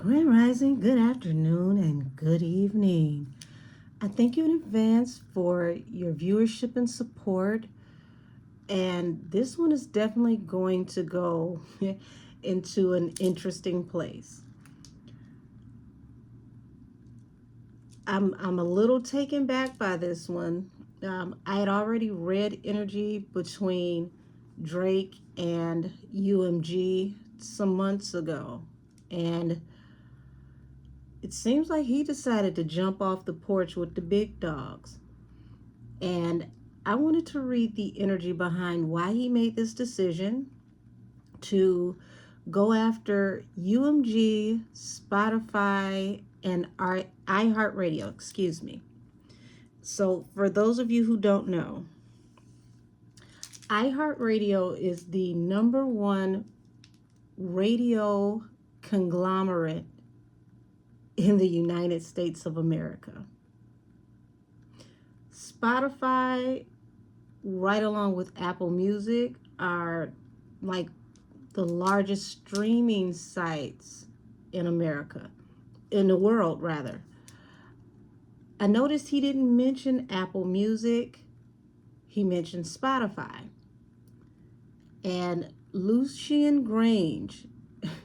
Grand Rising, good afternoon, and good evening. I thank you in advance for your viewership and support. And this one is definitely going to go into an interesting place. I'm a little taken back by this one. I had already read energy between Drake and UMG some months ago. And it seems like he decided to jump off the porch with the big dogs. And I wanted to read the energy behind why he made this decision to go after UMG, Spotify, and our iHEART Radio, excuse me. So for those of you who don't know, iHeart Radio is the number one radio conglomerate in the United States of America. Spotify, right along with Apple Music, are like the largest streaming sites in America, in the world rather. I noticed he didn't mention Apple Music, he mentioned Spotify. And Lucian Grange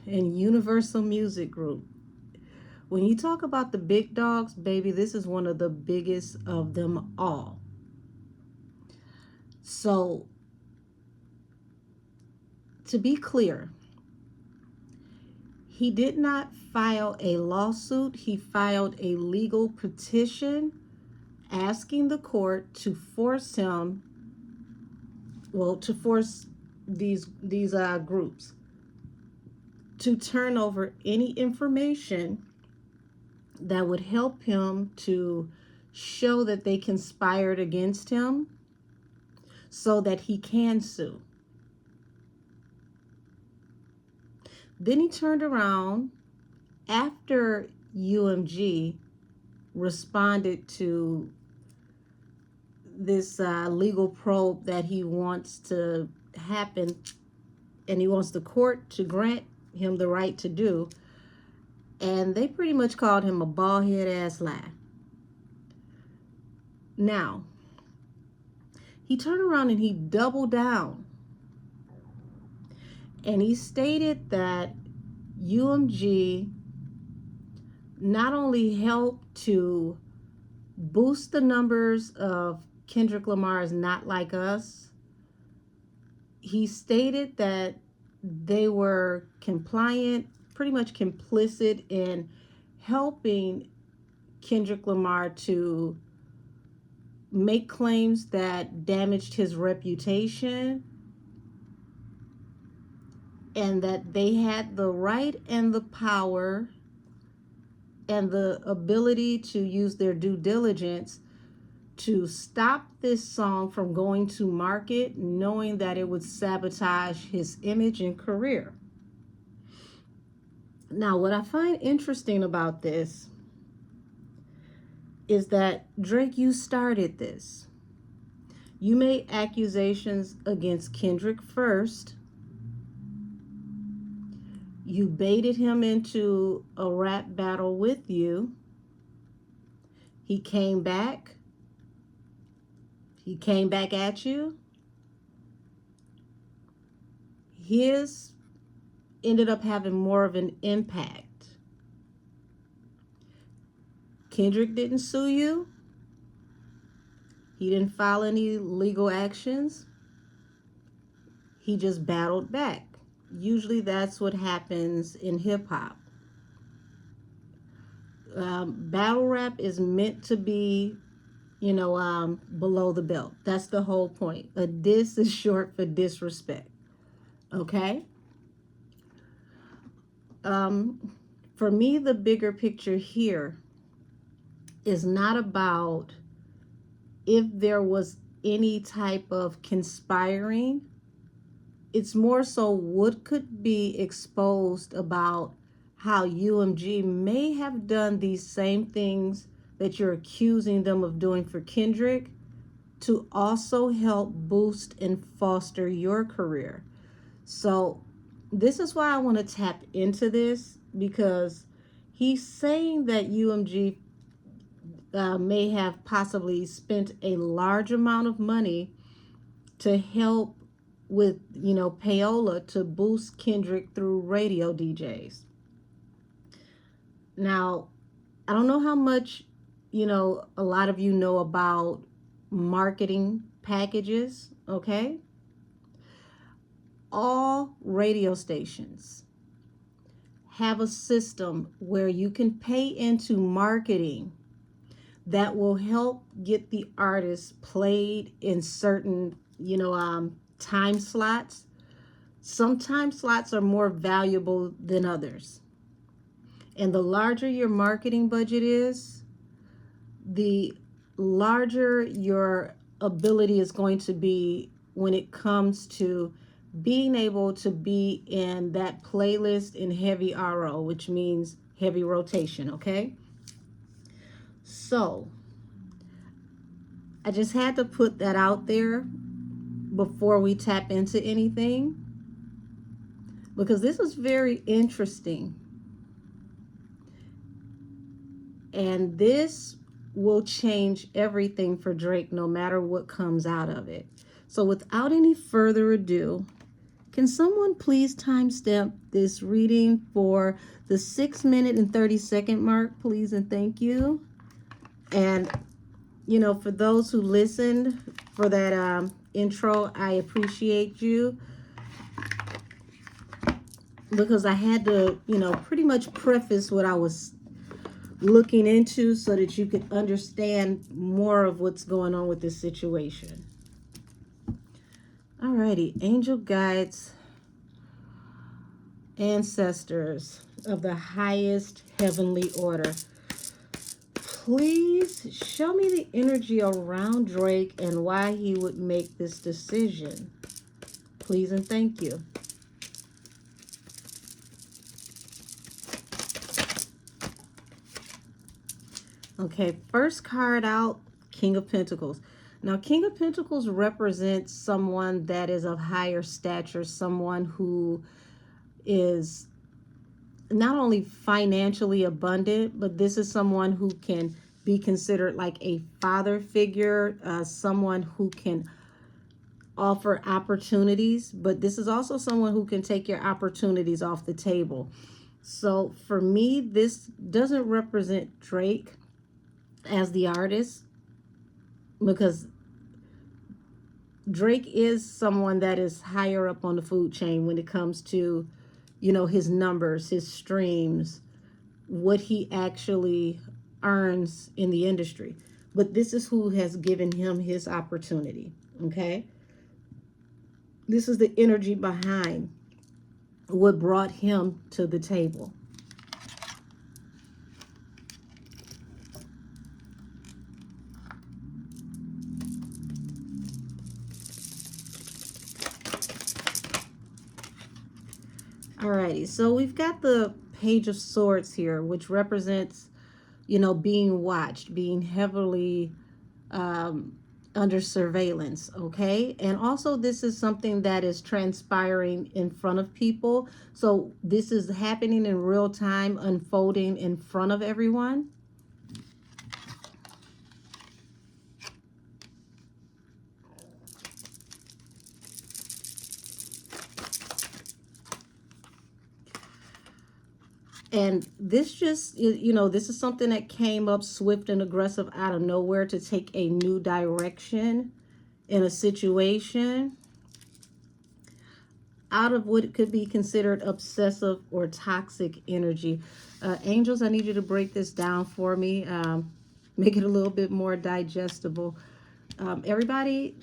and Universal Music Group. When you talk about the big dogs, baby, this is one of the biggest of them all. So, to be clear, he did not file a lawsuit. He filed a legal petition asking the court to force him, to force these groups to turn over any information that would help him to show that they conspired against him so that he can sue. Then he turned around after UMG responded to this legal probe that he wants to happen, and he wants the court to grant him the right to do. And they pretty much called him a bald-head ass lie. Now, he turned around and he doubled down. And he stated that UMG not only helped to boost the numbers of Kendrick Lamar's Not Like Us, he stated that they were compliant, pretty much complicit in helping Kendrick Lamar to make claims that damaged his reputation, and that they had the right and the power and the ability to use their due diligence to stop this song from going to market, knowing that it would sabotage his image and career. Now, what I find interesting about this is that, Drake, you started this. You made accusations against Kendrick first. You baited him into a rap battle with you. He came back. He came back at you. His ended up having more of an impact. Kendrick didn't sue you. He didn't file any legal actions. He just battled back. Usually that's what happens in hip hop. Battle rap is meant to be, below the belt. That's the whole point. A diss is short for disrespect. Okay? For me, the bigger picture here is not about if there was any type of conspiring. It's more so what could be exposed about how UMG may have done these same things that you're accusing them of doing for Kendrick to also help boost and foster your career. So this is why I want to tap into this, because He's saying that UMG may have possibly spent a large amount of money to help with, payola to boost Kendrick through radio DJs. Now, I don't know how much, a lot of you know about marketing packages, okay? All radio stations have a system where you can pay into marketing that will help get the artist played in certain, time slots. Some time slots are more valuable than others. And the larger your marketing budget is, the larger your ability is going to be when it comes to being able to be in that playlist in heavy RO, which means heavy rotation, okay? So, I just had to put that out there before we tap into anything, because this is very interesting. And this will change everything for Drake no matter what comes out of it. So without any further ado, can someone please timestamp this reading for the 6 minute and 30-second mark, please, and thank you. And, for those who listened for that intro, I appreciate you, because I had to, pretty much preface what I was looking into so that you could understand more of what's going on with this situation. Alrighty, angel guides, ancestors of the highest heavenly order, please show me the energy around Drake and why he would make this decision. Please and thank you. Okay, first card out, King of Pentacles. Now, King of Pentacles represents someone that is of higher stature, someone who is not only financially abundant, but this is someone who can be considered like a father figure, someone who can offer opportunities, but this is also someone who can take your opportunities off the table. So for me, this doesn't represent Drake as the artist, because Drake is someone that is higher up on the food chain when it comes to, his numbers, his streams, what he actually earns in the industry. But this is who has given him his opportunity, okay? This is the energy behind what brought him to the table. Alrighty, so we've got the Page of Swords here, which represents, being watched, being heavily under surveillance, okay? And also this is something that is transpiring in front of people. So this is happening in real time, unfolding in front of everyone. And this just, this is something that came up swift and aggressive out of nowhere to take a new direction in a situation out of what could be considered obsessive or toxic energy. Angels, I need you to break this down for me, make it a little bit more digestible. Everybody,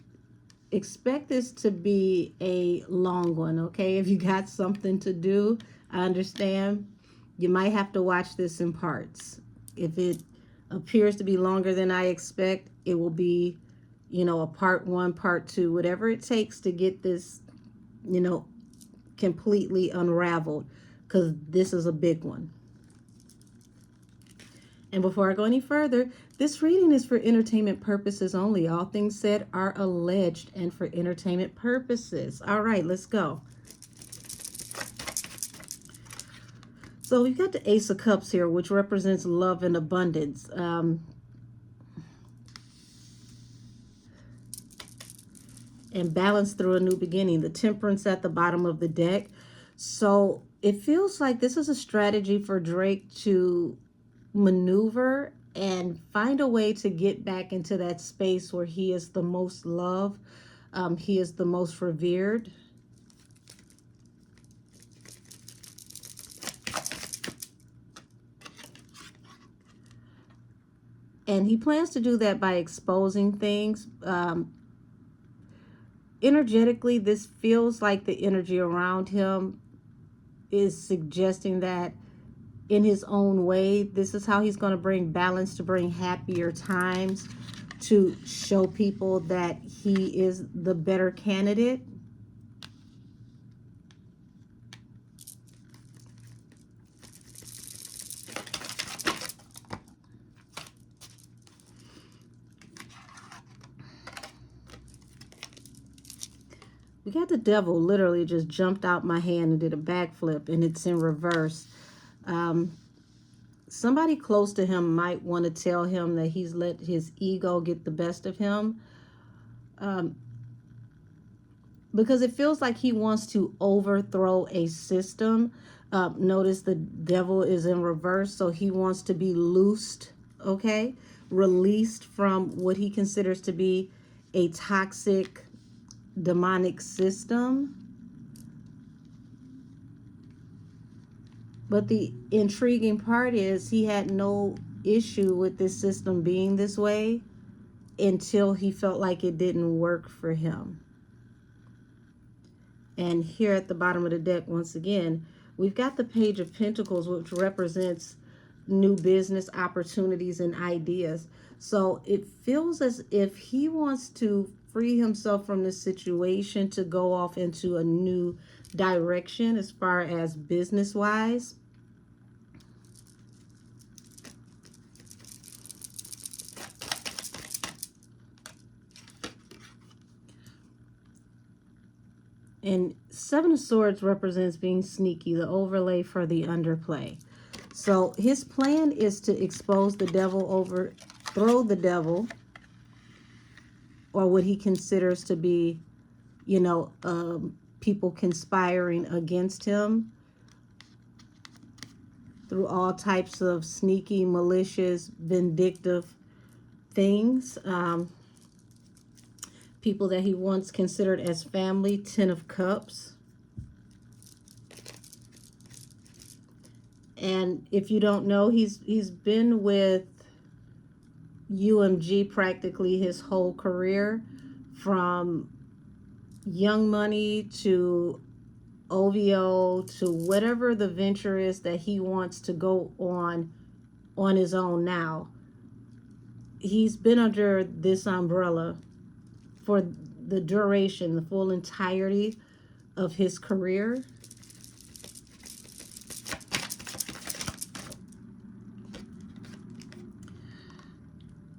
expect this to be a long one, okay? If you got something to do, I understand. You might have to watch this in parts. If it appears to be longer than I expect, it will be, a part 1, part 2, whatever it takes to get this, completely unraveled, because this is a big one. And before I go any further, this reading is for entertainment purposes only. All things said are alleged and for entertainment purposes. All right, let's go. So we've got the Ace of Cups here, which represents love and abundance. And balance through a new beginning. The Temperance at the bottom of the deck. So it feels like this is a strategy for Drake to maneuver and find a way to get back into that space where he is the most loved, he is the most revered. And he plans to do that by exposing things. Energetically, this feels like the energy around him is suggesting that in his own way, this is how he's going to bring balance, to bring happier times, to show people that he is the better candidate. We got the Devil literally just jumped out my hand and did a backflip, and it's in reverse. Somebody close to him might want to tell him that he's let his ego get the best of him. Because it feels like he wants to overthrow a system. Notice the Devil is in reverse, so he wants to be loosed, okay? Released from what he considers to be a toxic, demonic system. But the intriguing part is he had no issue with this system being this way until he felt like it didn't work for him. And here at the bottom of the deck, once again, we've got the Page of Pentacles, which represents new business opportunities and ideas. So it feels as if he wants to free himself from this situation to go off into a new direction as far as business-wise. And Seven of Swords represents being sneaky, the overlay for the underplay. So his plan is to expose the devil, overthrow the devil, or what he considers to be, people conspiring against him through all types of sneaky, malicious, vindictive things. People that he once considered as family. Ten of Cups. And if you don't know, he's been with UMG practically his whole career, from Young Money to OVO to whatever the venture is that he wants to go on his own now. He's been under this umbrella for the duration, the full entirety of his career.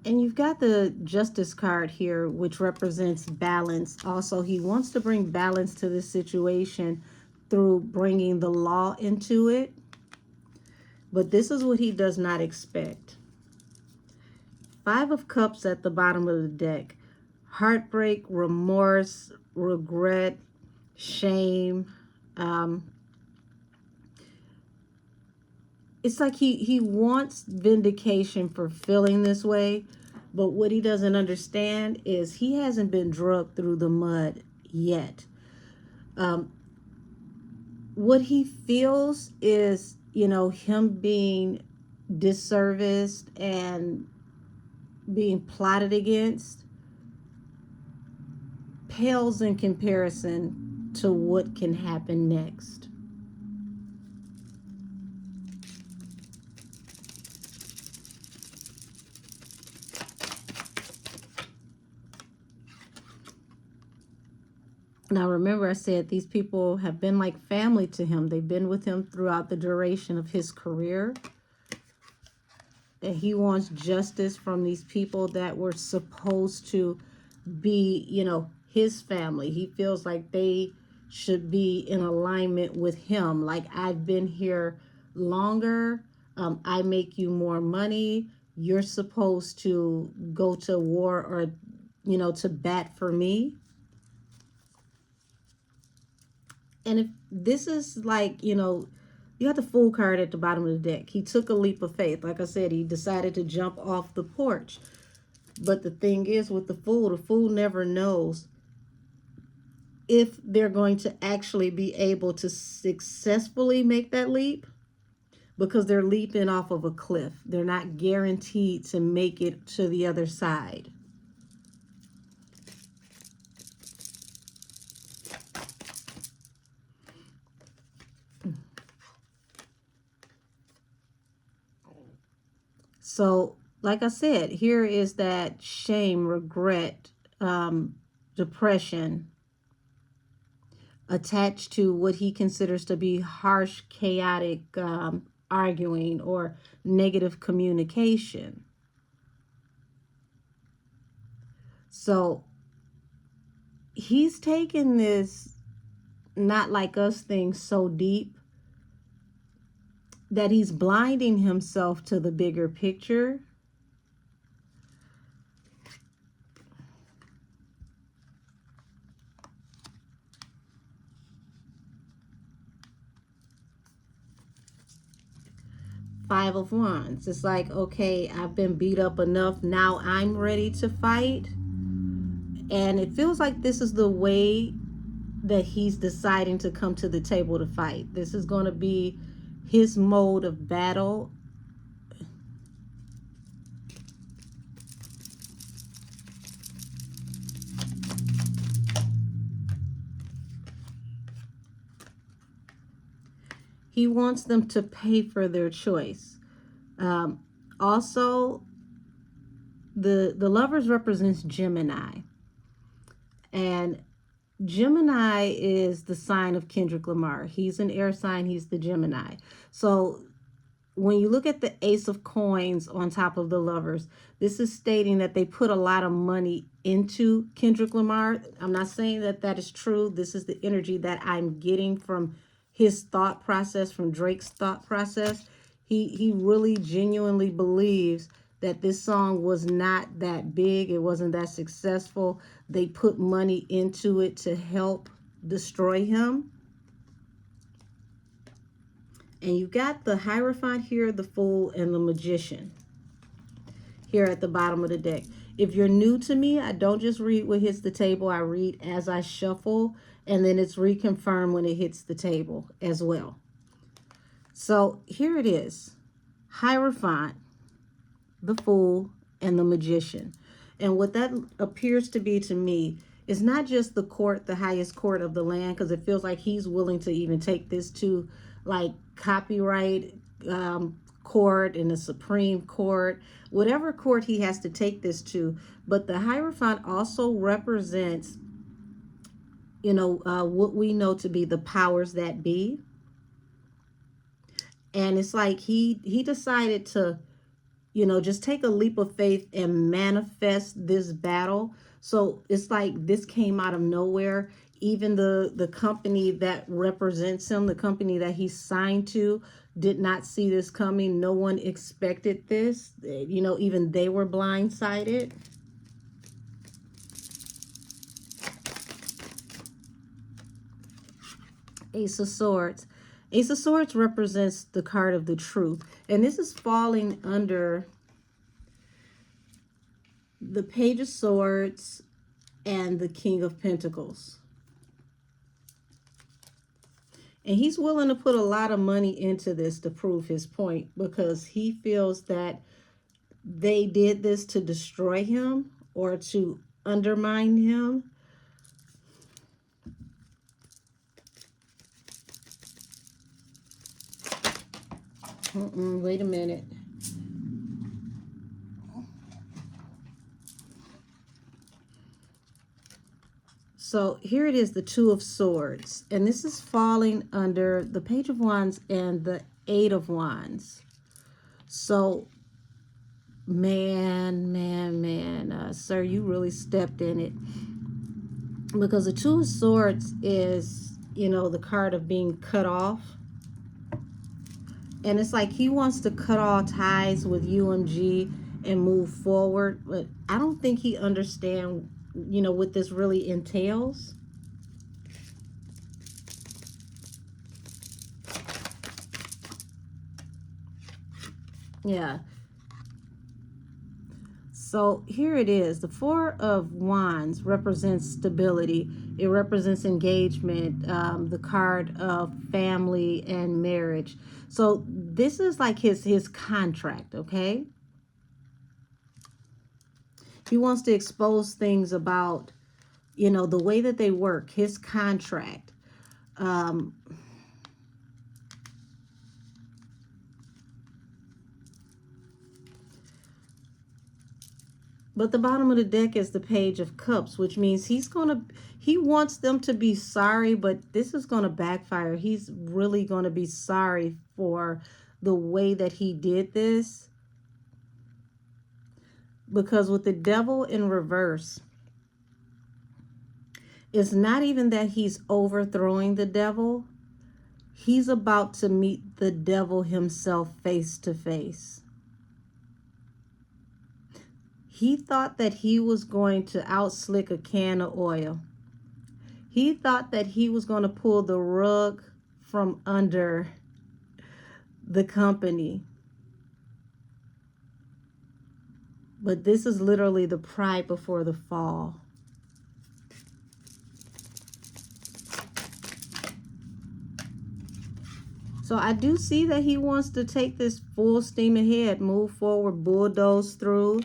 And you've got the Justice card here, which represents balance. Also, he wants to bring balance to this situation through bringing the law into it. But this is what he does not expect. Five of Cups at the bottom of the deck. Heartbreak, remorse, regret, shame. It's like he wants vindication for feeling this way, but what he doesn't understand is he hasn't been drugged through the mud yet. What he feels is, him being disserviced and being plotted against pales in comparison to what can happen next. Now, remember, I said these people have been like family to him. They've been with him throughout the duration of his career. That he wants justice from these people that were supposed to be, his family. He feels like they should be in alignment with him. Like, I've been here longer. I make you more money. You're supposed to go to war or, to bat for me. And if this is like, you have the Fool card at the bottom of the deck. He took a leap of faith. Like I said, he decided to jump off the porch. But the thing is with the Fool never knows if they're going to actually be able to successfully make that leap, because they're leaping off of a cliff. They're not guaranteed to make it to the other side. So, like I said, here is that shame, regret, depression attached to what he considers to be harsh, chaotic arguing or negative communication. So he's taken this not like us thing so deep that he's blinding himself to the bigger picture. Five of Wands. It's like, okay, I've been beat up enough. Now I'm ready to fight. And it feels like this is the way that he's deciding to come to the table to fight. This is going to be his mode of battle. He wants them to pay for their choice. Also, the Lovers represents Gemini. And Gemini is the sign of Kendrick Lamar. He's an air sign. He's the Gemini. So when you look at the Ace of Coins on top of the Lovers, this is stating that they put a lot of money into Kendrick Lamar. I'm not saying that that is true. This is the energy that I'm getting from his thought process, from Drake's thought process. He really genuinely believes that this song was not that big. It wasn't that successful. They put money into it to help destroy him. And you got the Hierophant here, the Fool, and the Magician here at the bottom of the deck. If you're new to me, I don't just read what hits the table. I read as I shuffle, and then it's reconfirmed when it hits the table as well. So here it is. Hierophant, the Fool, and the Magician. And what that appears to be to me is not just the court, the highest court of the land, because it feels like he's willing to even take this to like copyright court and the Supreme Court, whatever court he has to take this to. But the Hierophant also represents, what we know to be the powers that be. And it's like he decided to, just take a leap of faith and manifest this battle. So it's like this came out of nowhere. Even the company that represents him, the company that he's signed to, did not see this coming. No one expected this. Even they were blindsided. Ace of Swords. Ace of Swords represents the card of the truth. And this is falling under the Page of Swords and the King of Pentacles. And he's willing to put a lot of money into this to prove his point, because he feels that they did this to destroy him or to undermine him. Wait a minute. So here it is, the Two of Swords. And this is falling under the Page of Wands and the Eight of Wands. So, man, sir, you really stepped in it. Because the Two of Swords is, the card of being cut off. And it's like he wants to cut all ties with UMG and move forward, but I don't think he understands, what this really entails. Yeah. So here it is. The Four of Wands represents stability. It represents engagement, the card of family and marriage. So this is like his contract, okay? He wants to expose things about, the way that they work, his contract. Um, But the bottom of the deck is the Page of Cups, which means he wants them to be sorry, but this is gonna backfire. He's really gonna be sorry for the way that he did this. Because with the Devil in reverse, it's not even that he's overthrowing the devil. He's about to meet the devil himself face to face. He thought that he was going to outslick a can of oil. He thought that he was going to pull the rug from under the company. But this is literally the pride before the fall. So I do see that he wants to take this full steam ahead, move forward, bulldoze through.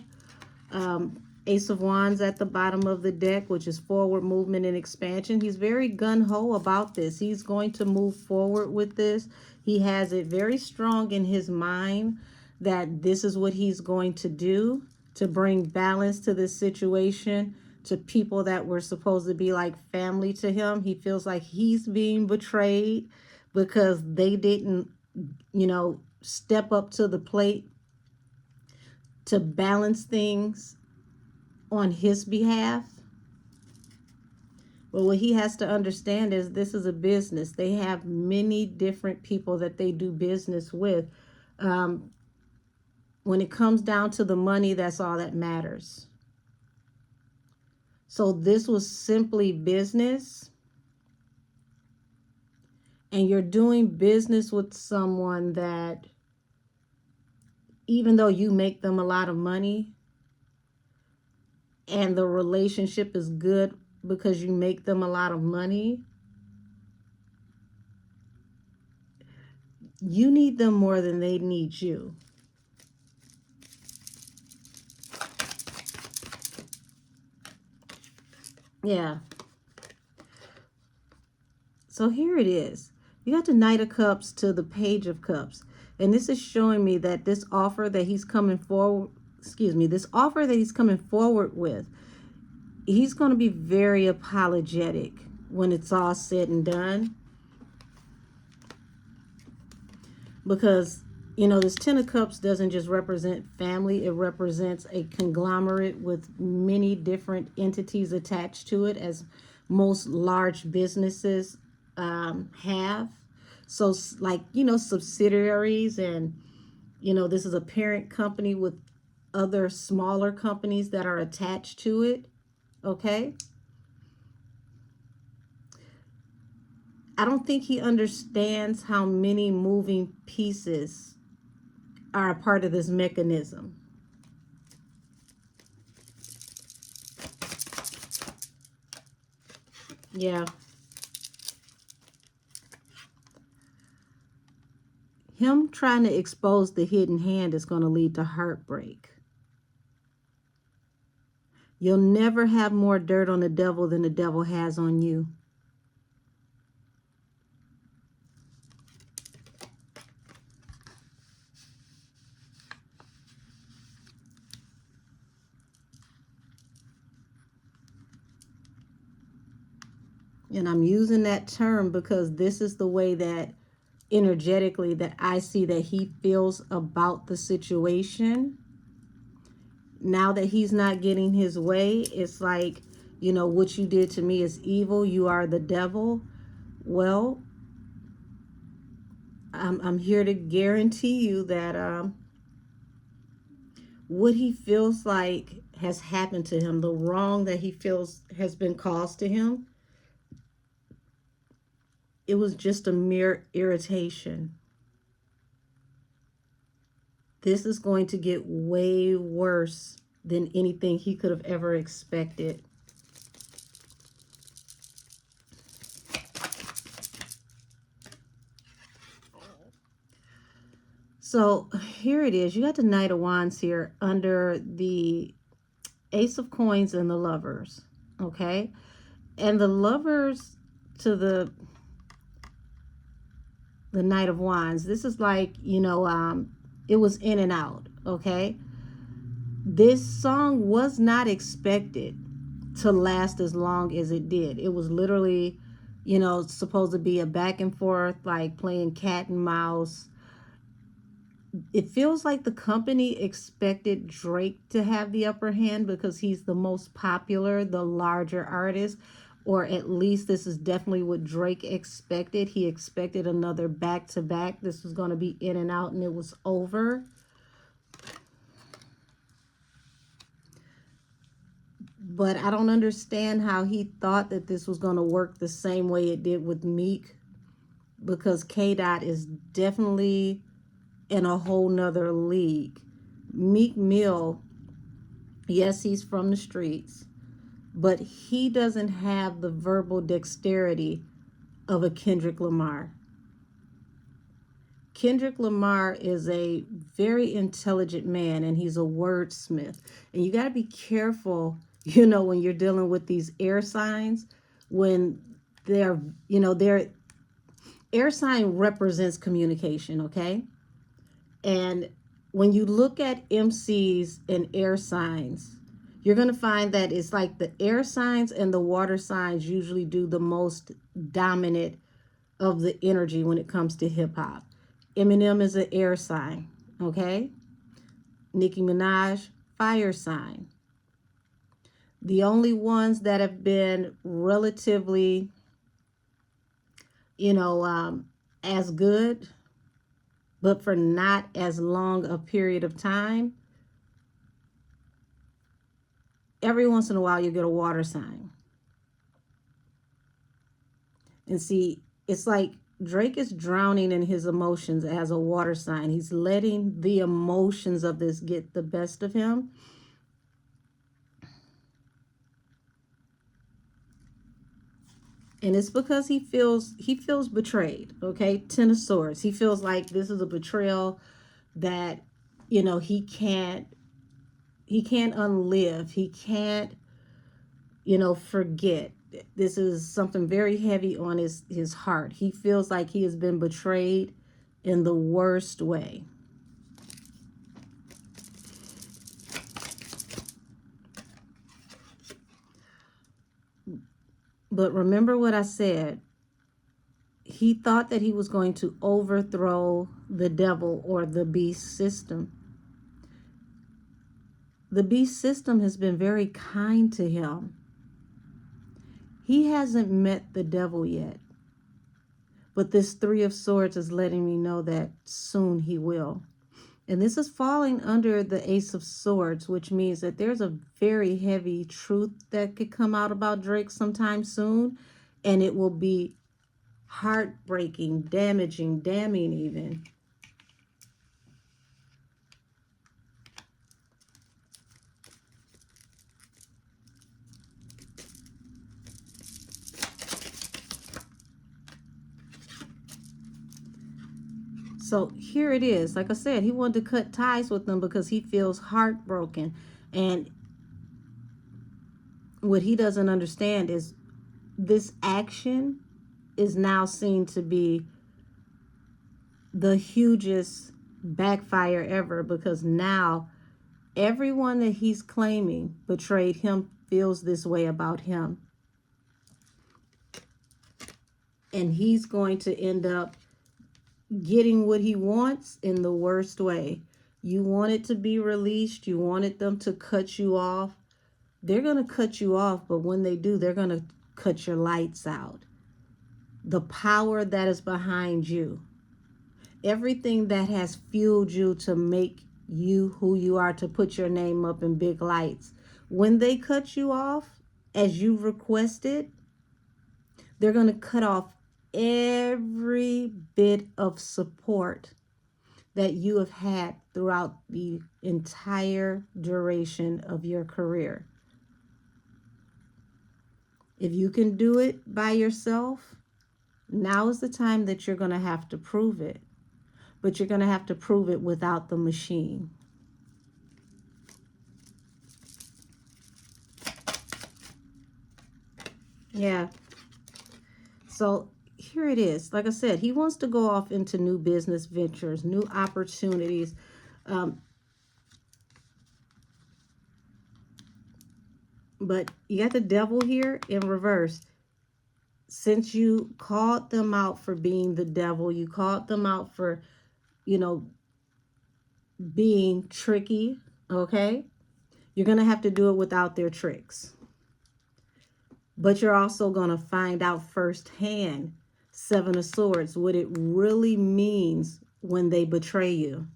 Ace of Wands at the bottom of the deck, which is forward movement and expansion. He's very gung-ho about this. He's going to move forward with this. He has it very strong in his mind that this is what he's going to do to bring balance to this situation, to people that were supposed to be like family to him. He feels like he's being betrayed because they didn't, step up to the plate to balance things on his behalf. But what he has to understand is this is a business. They have many different people that they do business with. When it comes down to the money, that's all that matters. So this was simply business. And you're doing business with someone that, even though you make them a lot of money, and the relationship is good because you make them a lot of money, you need them more than they need you. Yeah. So here it is. You got the Knight of Cups to the Page of Cups. And this is showing me that this offer that he's coming forward, this offer that he's coming forward with, he's going to be very apologetic when it's all said and done. Because, this Ten of Cups doesn't just represent family. It represents a conglomerate with many different entities attached to it, as most large businesses have. So, like, subsidiaries, and, this is a parent company with other smaller companies that are attached to it. Okay? I don't think he understands how many moving pieces are a part of this mechanism. Yeah. Him trying to expose the hidden hand is going to lead to heartbreak. You'll never have more dirt on the devil than the devil has on you. And I'm using that term because this is the way that energetically that I see that he feels about the situation. Now that he's not getting his way, it's like, what you did to me is evil. You are the devil. Well, I'm here to guarantee you that what he feels like has happened to him, the wrong that he feels has been caused to him, it was just a mere irritation. This is going to get way worse than anything he could have ever expected. So here it is. You got the Knight of Wands here under the Ace of Coins and the Lovers. Okay. And the Lovers to the Knight of Wands. This is like, it was in and out. Okay. This song was not expected to last as long as it did. It was literally, supposed to be a back and forth, like playing cat and mouse. It feels like the company expected Drake to have the upper hand because he's the most popular, the larger artist, or at least this is definitely what Drake expected. He expected another back to back. This was going to be in and out and it was over. But I don't understand how he thought that this was going to work the same way it did with Meek, because K Dot is definitely in a whole nother league. Meek Mill, yes, he's from the streets, but he doesn't have the verbal dexterity of a Kendrick Lamar. Kendrick Lamar is a very intelligent man and he's a wordsmith. And you got to be careful, when you're dealing with these air signs, when their air sign represents communication, okay? And when you look at MCs and air signs, you're going to find that it's like the air signs and the water signs usually do the most dominant of the energy when it comes to hip hop. Eminem is an air sign, okay? Nicki Minaj, fire sign. The only ones that have been relatively, as good, but for not as long a period of time, every once in a while you get a water sign. And see, it's like Drake is drowning in his emotions as a water sign. He's letting the emotions of this get the best of him. And it's because he feels betrayed, okay? Ten of Swords. He feels like this is a betrayal that, he can't unlive. He can't, forget. This is something very heavy on his heart. He feels like he has been betrayed in the worst way. But remember what I said. He thought that he was going to overthrow the devil or the beast system. The beast system has been very kind to him. He hasn't met the devil yet. But this Three of Swords is letting me know that soon he will. And this is falling under the Ace of Swords, which means that there's a very heavy truth that could come out about Drake sometime soon. And it will be heartbreaking, damaging, damning even. So here it is. Like I said, he wanted to cut ties with them because he feels heartbroken. And what he doesn't understand is this action is now seen to be the hugest backfire ever, because now everyone that he's claiming betrayed him feels this way about him. And he's going to end up getting what he wants in the worst way. You wanted to be released. You wanted them to cut you off. They're going to cut you off, but when they do, they're going to cut your lights out. The power that is behind you. everything that has fueled you to make you who you are, to put your name up in big lights, when they cut you off as you requested, they're going to cut off every bit of support that you have had throughout the entire duration of your career. If you can do it by yourself, now is the time that you're going to have to prove it. But you're going to have to prove it without the machine. Yeah. So here it is. Like I said, he wants to go off into new business ventures, new opportunities. But you got the devil here in reverse. Since you called them out for being the devil, you called them out for, being tricky, okay? You're going to have to do it without their tricks. But you're also going to find out firsthand, Seven of Swords, what it really means when they betray you.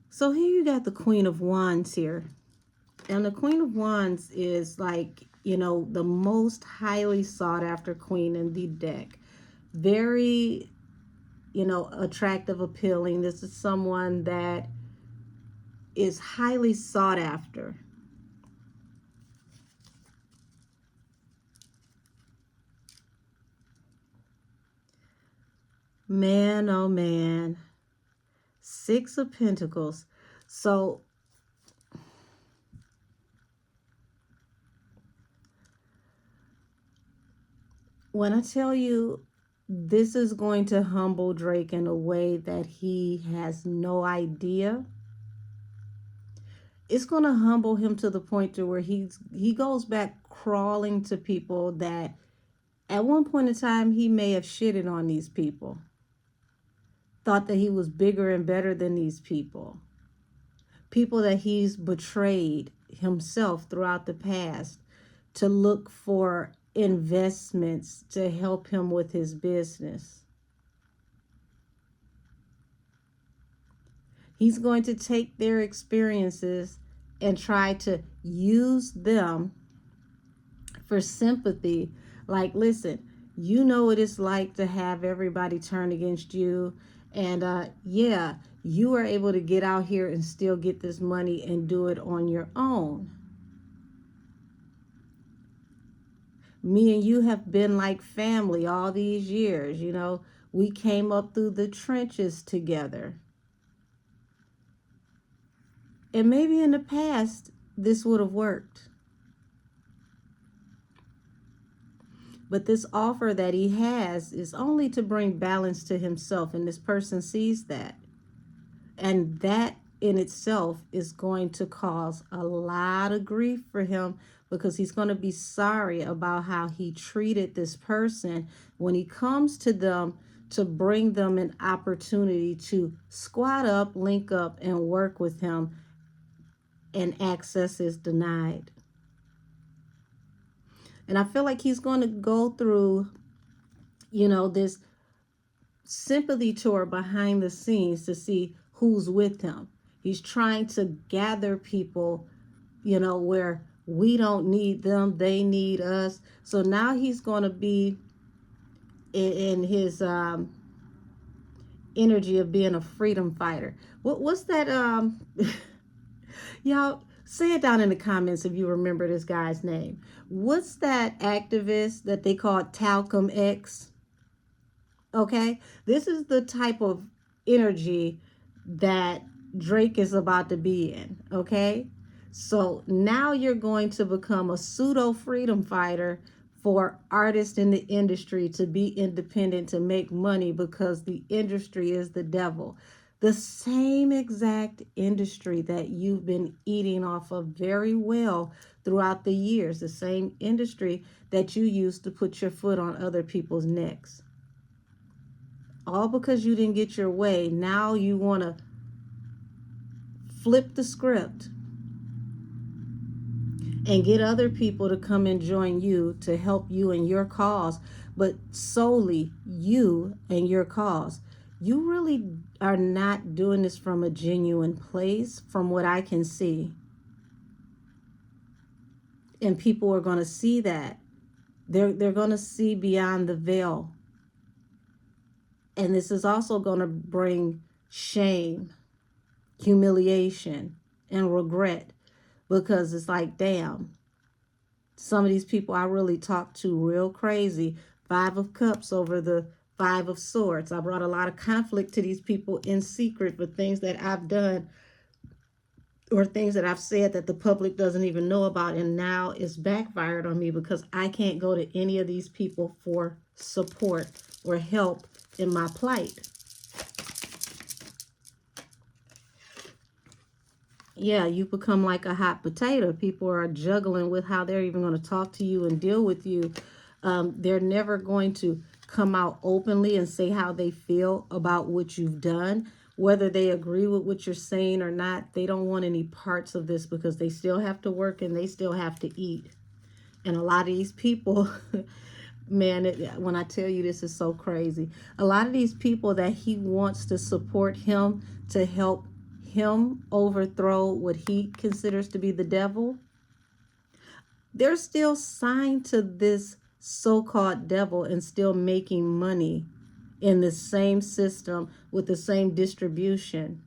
So here you got the Queen of Wands here. And the Queen of Wands is like, the most highly sought after queen in the deck. Very, attractive, appealing. This is someone that is highly sought after. Man, oh man. Six of Pentacles. So when I tell you this is going to humble Drake in a way that he has no idea, it's going to humble him to the point to where he goes back crawling to people that at one point in time he may have shitted on these people, thought that he was bigger and better than these people that he's betrayed himself throughout the past, to look for investments to help him with his business. He's going to take their experiences and try to use them for sympathy. Like, listen, you know what it's like to have everybody turn against you. And yeah, you are able to get out here and still get this money and do it on your own. Me and you have been like family all these years. We came up through the trenches together. And maybe in the past, this would have worked. But this offer that he has is only to bring balance to himself. And this person sees that. And that in itself is going to cause a lot of grief for him, because he's going to be sorry about how he treated this person when he comes to them to bring them an opportunity to squat up, link up, and work with him, and access is denied. And I feel like he's going to go through, this sympathy tour behind the scenes to see who's with him. He's trying to gather people, where we don't need them, they need us. So now he's going to be in his energy of being a freedom fighter. What's that? Y'all say it down in the comments if you remember this guy's name. What's that activist that they call Talcum X? Okay, this is the type of energy that Drake is about to be in. Okay, so now you're going to become a pseudo freedom fighter for artists in the industry to be independent, to make money, because the industry is the devil. The same exact industry that you've been eating off of very well throughout the years, the same industry that you used to put your foot on other people's necks. All because you didn't get your way. Now you want to flip the script and get other people to come and join you to help you in your cause, but solely you and your cause. You really are not doing this from a genuine place, from what I can see. And people are going to see that. They're going to see beyond the veil. And this is also going to bring shame, humiliation, and regret, because it's like, damn, some of these people I really talked to real crazy. 5 of Cups over the 5 of Swords. I brought a lot of conflict to these people in secret for things that I've done or things that I've said that the public doesn't even know about, and now it's backfired on me because I can't go to any of these people for support or help in my plight. Yeah, you become like a hot potato. People are juggling with how they're even going to talk to you and deal with you. They're never going to come out openly and say how they feel about what you've done. Whether they agree with what you're saying or not, they don't want any parts of this because they still have to work and they still have to eat. And a lot of these people, man, when I tell you this is so crazy. A lot of these people that he wants to support him to help him overthrow what he considers to be the devil, they're still signed to this so-called devil and still making money in the same system with the same distribution.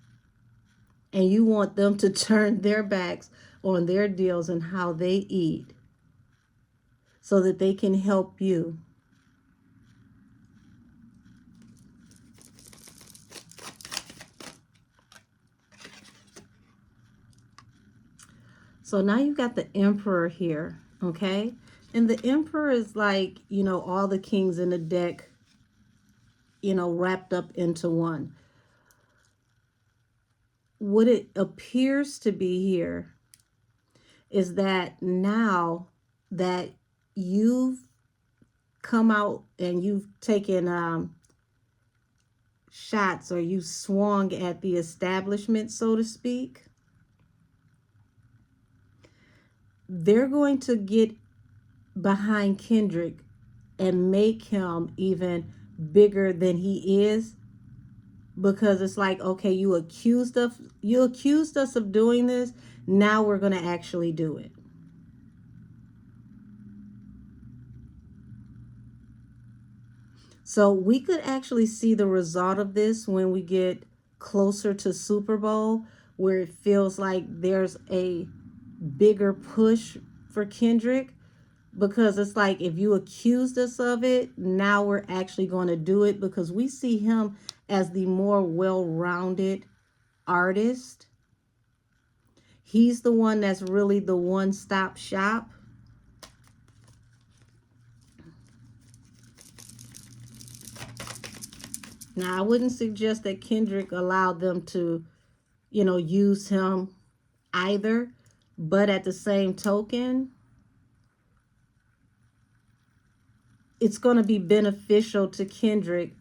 And you want them to turn their backs on their deals and how they eat so that they can help you. So now you've got the Emperor here, okay? And the Emperor is like, all the kings in the deck, wrapped up into one. What it appears to be here is that now that you've come out and you've taken shots, or you swung at the establishment, so to speak, they're going to get behind Kendrick and make him even bigger than he is, because it's like, okay, you accused us of doing this, now we're going to actually do it. So we could actually see the result of this when we get closer to Super Bowl, where it feels like there's a bigger push for Kendrick, because it's like, if you accused us of it, now we're actually going to do it, because we see him as the more well-rounded artist. He's the one that's really the one-stop shop. Now, I wouldn't suggest that Kendrick allowed them to, use him either. But at the same token, it's going to be beneficial to Kendrick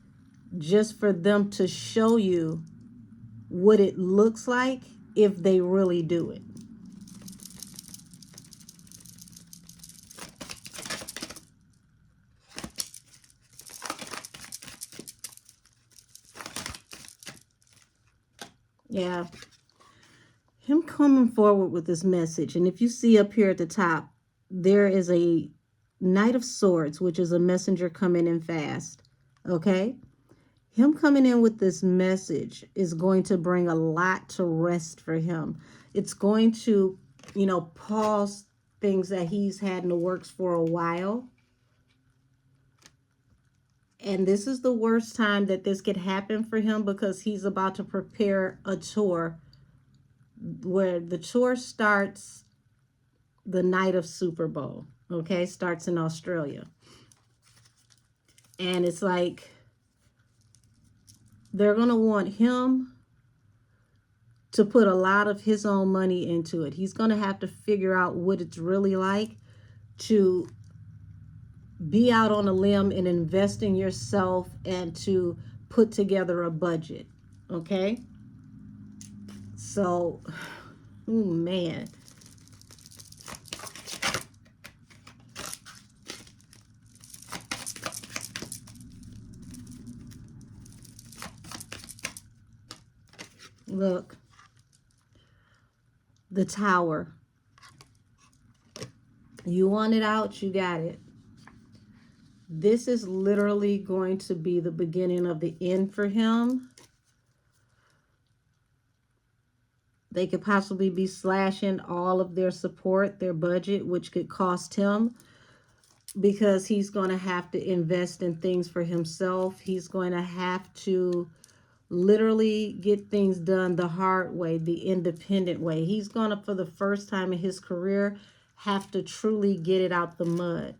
just for them to show you what it looks like if they really do it. Yeah. Him coming forward with this message. And if you see up here at the top, there is a Knight of Swords, which is a messenger coming in fast. Okay? Him coming in with this message is going to bring a lot to rest for him. It's going to, pause things that he's had in the works for a while. And this is the worst time that this could happen for him, because he's about to prepare a tour where the tour starts the night of Super Bowl. Okay, starts in Australia. And it's like, they're going to want him to put a lot of his own money into it. He's going to have to figure out what it's really like to be out on a limb and invest in yourself and to put together a budget. Okay? So, oh man. Look, the Tower. You want it out, you got it. This is literally going to be the beginning of the end for him. They could possibly be slashing all of their support, their budget, which could cost him, because he's going to have to invest in things for himself. He's going to have to literally get things done the hard way, the independent way. He's going to, for the first time in his career, have to truly get it out the mud.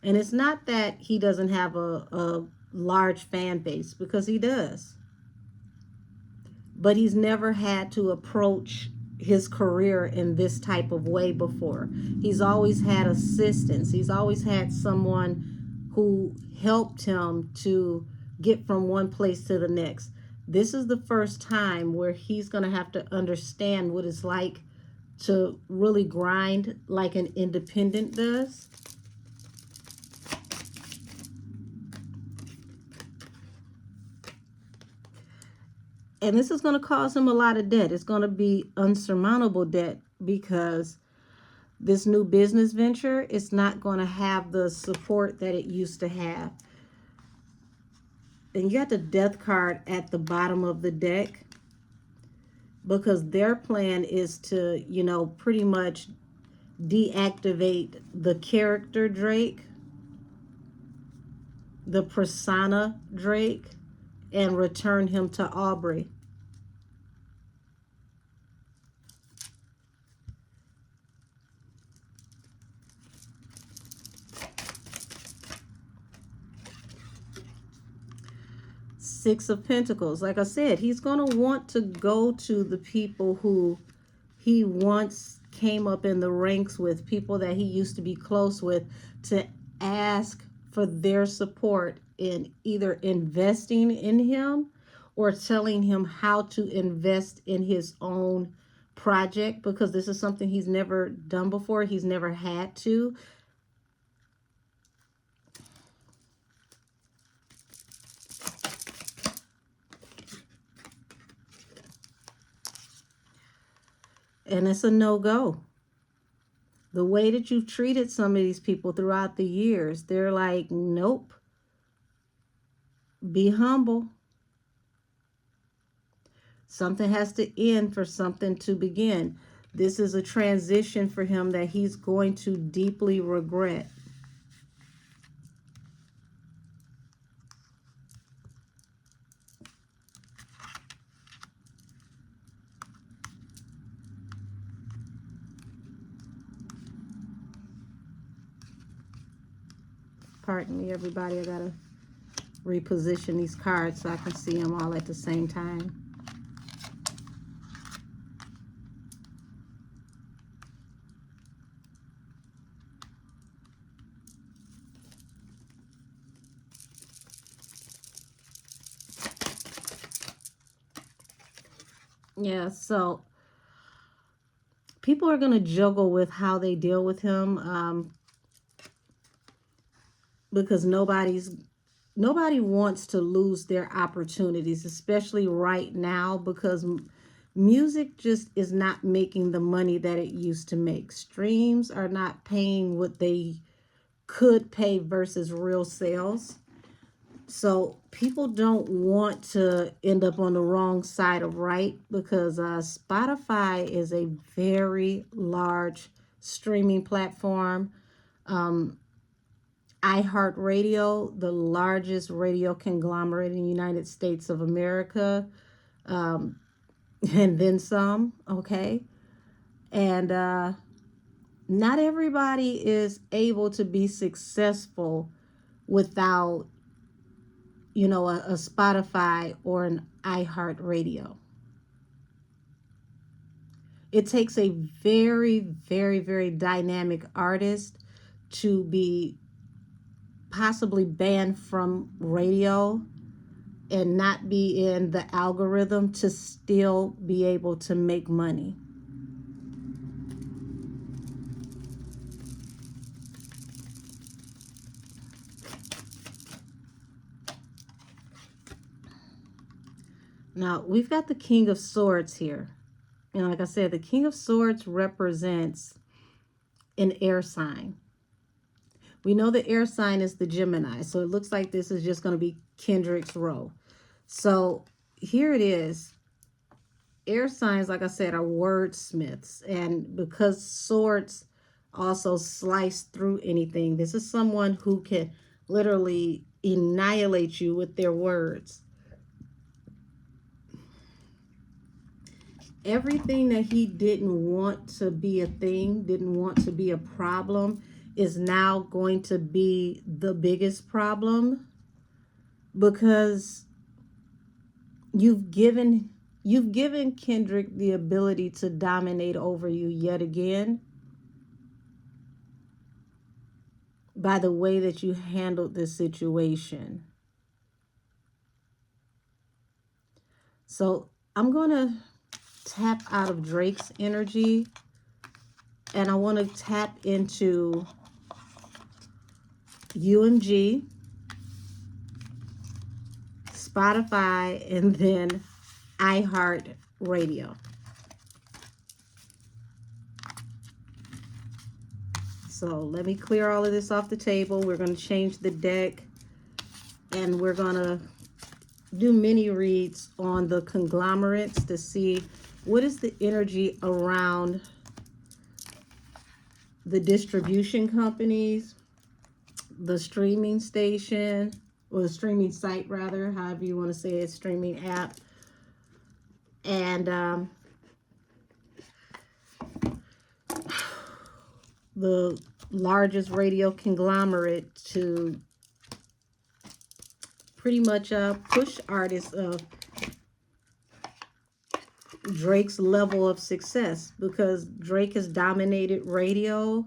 And it's not that he doesn't have a large fan base, because he does. But he's never had to approach his career in this type of way before. He's always had assistance. He's always had someone who helped him to get from one place to the next. This is the first time where he's going to have to understand what it's like to really grind like an independent does. And this is going to cause him a lot of debt. It's going to be unsurmountable debt, because this new business venture is not going to have the support that it used to have. And you got the Death card at the bottom of the deck, because their plan is to, you know, pretty much deactivate the character Drake, the persona Drake, and return him to Aubrey. Six of Pentacles. Like I said, he's going to want to go to the people who he once came up in the ranks with, people that he used to be close with, to ask for their support in either investing in him or telling him how to invest in his own project, because this is something he's never done before. He's never had to. And it's a no-go. The way that you've treated some of these people throughout the years, they're like, nope. Be humble. Something has to end for something to begin. This is a transition for him that he's going to deeply regret. Pardon me, everybody. I gotta reposition these cards so I can see them all at the same time. Yeah, so people are going to juggle with how they deal with him, because nobody wants to lose their opportunities, especially right now, because music just is not making the money that it used to make. Streams are not paying what they could pay versus real sales. So people don't want to end up on the wrong side of right, because Spotify is a very large streaming platform. iHEART Radio, the largest radio conglomerate in the United States of America, and then some, okay? And not everybody is able to be successful without, you know, a Spotify or an iHeart Radio. It takes a very, very, very dynamic artist to be possibly banned from radio and not be in the algorithm to still be able to make money. Now, we've got the King of Swords here. And like I said, the King of Swords represents an air sign. We know the air sign is the Gemini, so it looks like this is just going to be Kendrick's role. So here it is. Air signs, like I said, are wordsmiths. And because swords also slice through anything, this is someone who can literally annihilate you with their words. Everything that he didn't want to be a thing, didn't want to be a problem, is now going to be the biggest problem, because you've given Kendrick the ability to dominate over you yet again by the way that you handled this situation. So I'm going to tap out of Drake's energy, and I want to tap into UMG, Spotify, and then iHEART Radio. So let me clear all of this off the table. We're going to change the deck, and we're going to do mini reads on the conglomerates to see what is the energy around the distribution companies, the streaming station, or the streaming site, rather, however you want to say it, streaming app, and the largest radio conglomerate to pretty much push artists of Drake's level of success, because Drake has dominated radio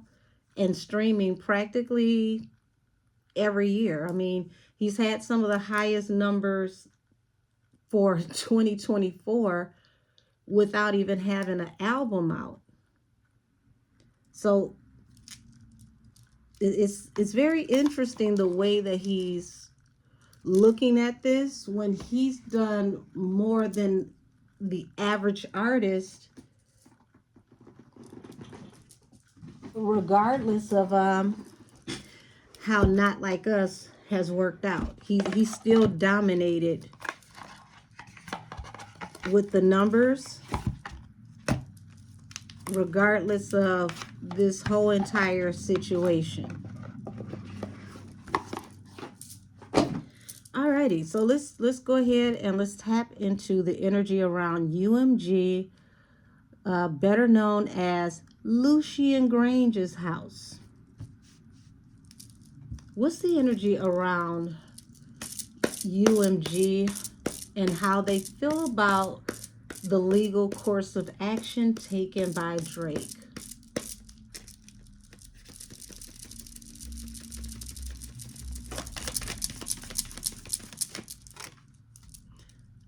and streaming practically every year. I mean, he's had some of the highest numbers for 2024 without even having an album out. So it's very interesting the way that he's looking at this, when he's done more than the average artist, regardless of how Not Like Us has worked out. He still dominated with the numbers, regardless of this whole entire situation. Alrighty, so let's go ahead and let's tap into the energy around UMG, better known as Lucian Grange's house. What's the energy around UMG and how they feel about the legal course of action taken by Drake?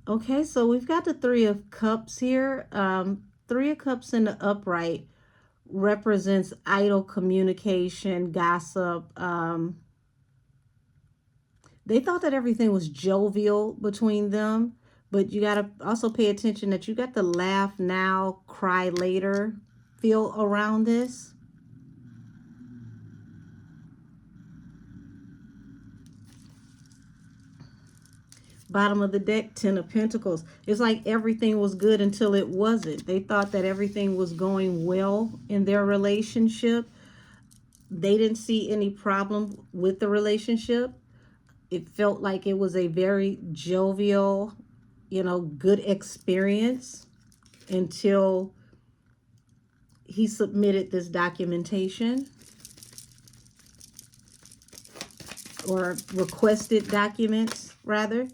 Okay, so we've got the Three of Cups here. Three of Cups in the upright represents idle communication, gossip. They thought that everything was jovial between them, but you got to also pay attention that you got the laugh now, cry later feel around this. Bottom of the deck, Ten of Pentacles. It's like everything was good until it wasn't. They thought that everything was going well in their relationship. They didn't see any problem with the relationship. It felt like it was a very jovial, good experience until he submitted this documentation, or requested documents, rather.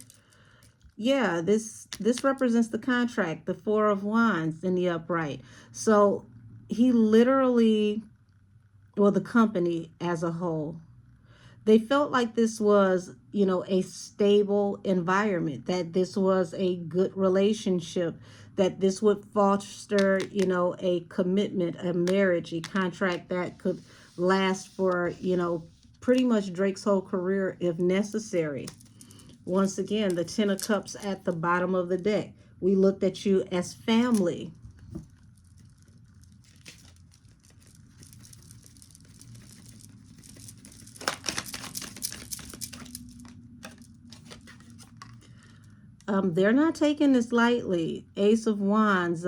Yeah, this represents the contract, the Four of Wands in the upright. So he literally, well, the company as a whole, they felt like this was, a stable environment, that this was a good relationship, that this would foster, a commitment, a marriage, a contract that could last for, pretty much Drake's whole career if necessary. Once again, the Ten of Cups at the bottom of the deck. We looked at you as family. They're not taking this lightly. Ace of Wands,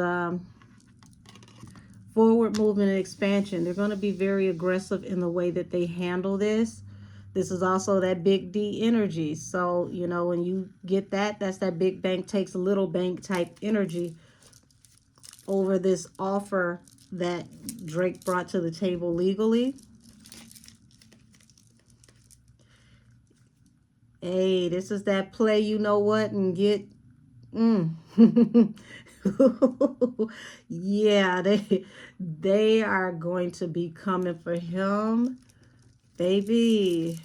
forward movement and expansion. They're going to be very aggressive in the way that they handle this. This is also that big D energy. So, you know, when you get that, that's that big bank takes a little bank type energy over this offer that Drake brought to the table legally. Hey, this is that play, you know what, and get yeah, they are going to be coming for him, baby.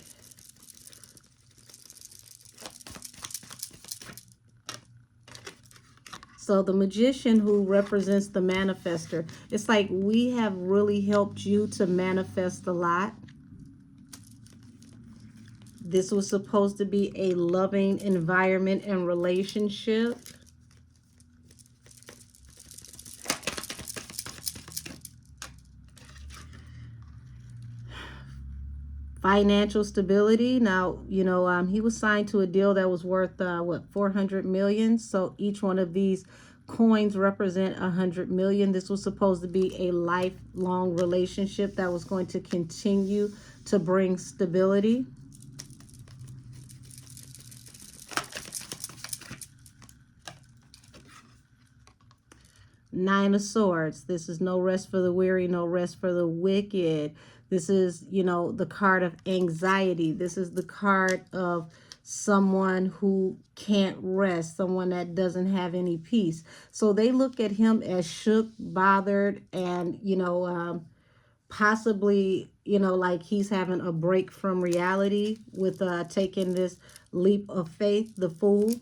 So the magician, who represents the manifester, it's like we have really helped you to manifest a lot. This was supposed to be a loving environment and relationship. Financial stability. Now, you know, he was signed to a deal that was worth what, 400 million. So each one of these coins represent 100 million. This was supposed to be a lifelong relationship that was going to continue to bring stability. Nine of Swords. This is no rest for the weary, no rest for the wicked. This is, you know, the card of anxiety. This is the card of someone who can't rest, someone that doesn't have any peace. So they look at him as shook, bothered, and, you know, possibly, you know, like he's having a break from reality with taking this leap of faith, the Fool.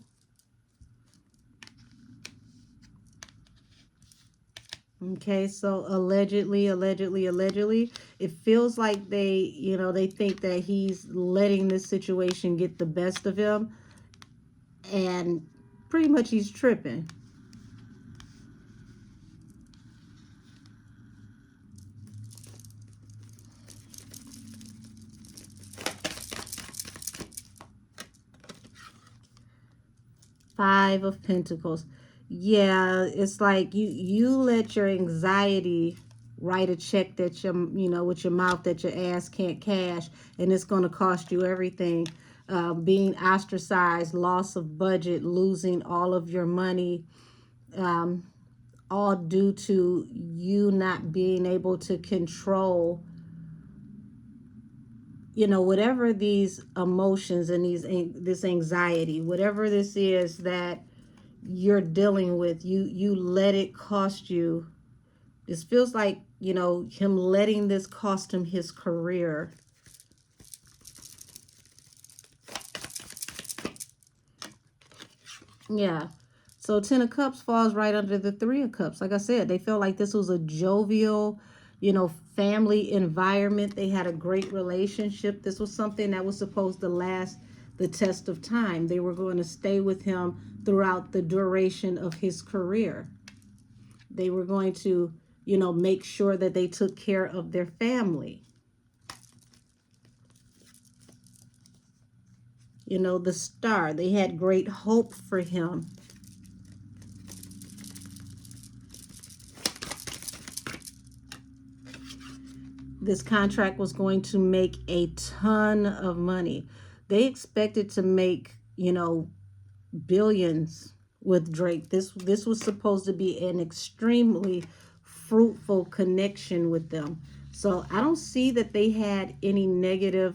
Okay, so allegedly, it feels like they, you know, they think that he's letting this situation get the best of him, and pretty much he's tripping. Five of Pentacles. Yeah, it's like you let your anxiety write a check that you know, with your mouth that your ass can't cash, and it's going to cost you everything. Being ostracized, loss of budget, losing all of your money, all due to you not being able to control, you know, whatever these emotions and this anxiety, whatever this is that you're dealing with, you let it cost you. This feels like, you know, him letting this cost him his career. Yeah. So Ten of Cups falls right under the Three of Cups. Like I said, they felt like this was a jovial, you know, family environment. They had a great relationship. This was something that was supposed to last the test of time. They were going to stay with him throughout the duration of his career. They were going to, you know, make sure that they took care of their family. You know, the Star, they had great hope for him. This contract was going to make a ton of money. They expected to make, you know, billions with Drake. This was supposed to be an extremely fruitful connection with them. So I don't see that they had any negative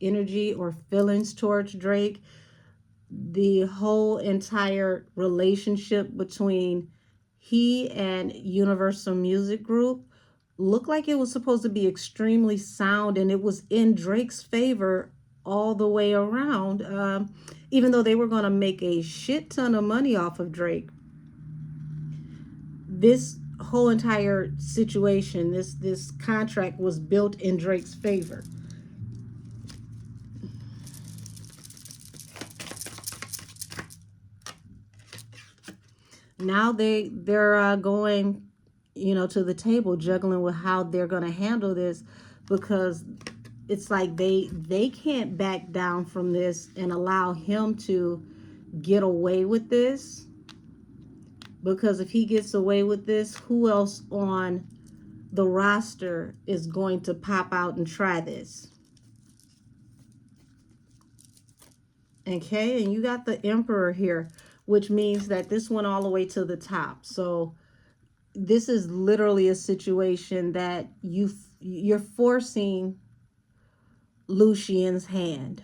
energy or feelings towards Drake. The whole entire relationship between he and Universal Music Group looked like it was supposed to be extremely sound, and it was in Drake's favor all the way around. Even though they were going to make a shit ton of money off of Drake, this whole entire situation, this contract was built in Drake's favor. Now they're going, you know, to the table, juggling with how they're going to handle this, because it's like they can't back down from this and allow him to get away with this, because if he gets away with this, who else on the roster is going to pop out and try this? Okay, and you got the Emperor here, which means that this went all the way to the top. So this is literally a situation that you're forcing Lucian's hand.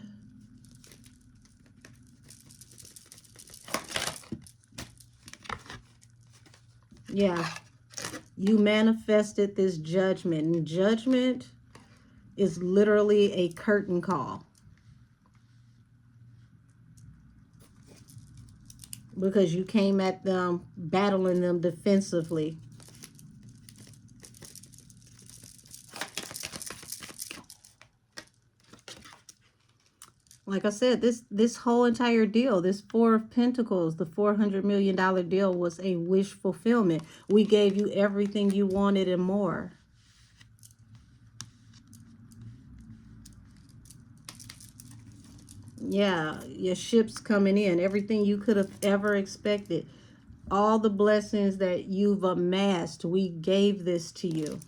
Yeah, you manifested this judgment, and judgment is literally a curtain call, because you came at them, battling them defensively. Like I said, this whole entire deal, this Four of Pentacles, the $400 million deal, was a wish fulfillment. We gave you everything you wanted and more. Yeah, your ship's coming in. Everything you could have ever expected. All the blessings that you've amassed, we gave this to you.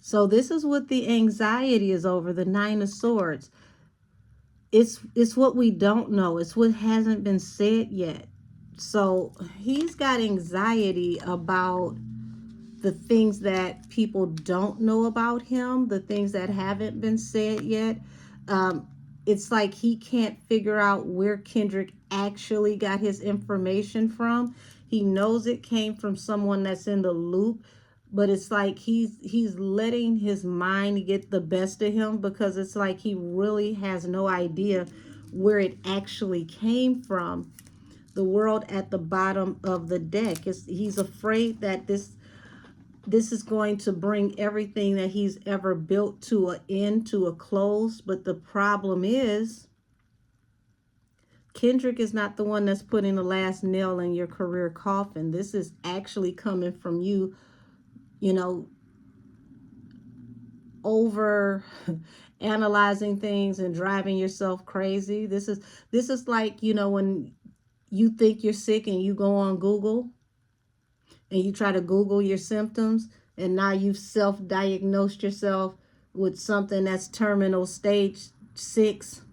So this is what the anxiety is over, the Nine of Swords. It's what we don't know. It's what hasn't been said yet. So he's got anxiety about the things that people don't know about him, the things that haven't been said yet. It's like he can't figure out where Kendrick actually got his information from. He knows it came from someone that's in the loop, but it's like he's letting his mind get the best of him, because it's like he really has no idea where it actually came from. The world at the bottom of the deck, he's afraid that this is going to bring everything that he's ever built to an end, to a close. But the problem is, Kendrick is not the one that's putting the last nail in your career coffin. This is actually coming from you, you know, over analyzing things and driving yourself crazy. This is like, you know, when you think you're sick and you go on Google and you try to Google your symptoms, and now you've self-diagnosed yourself with something that's terminal stage 6.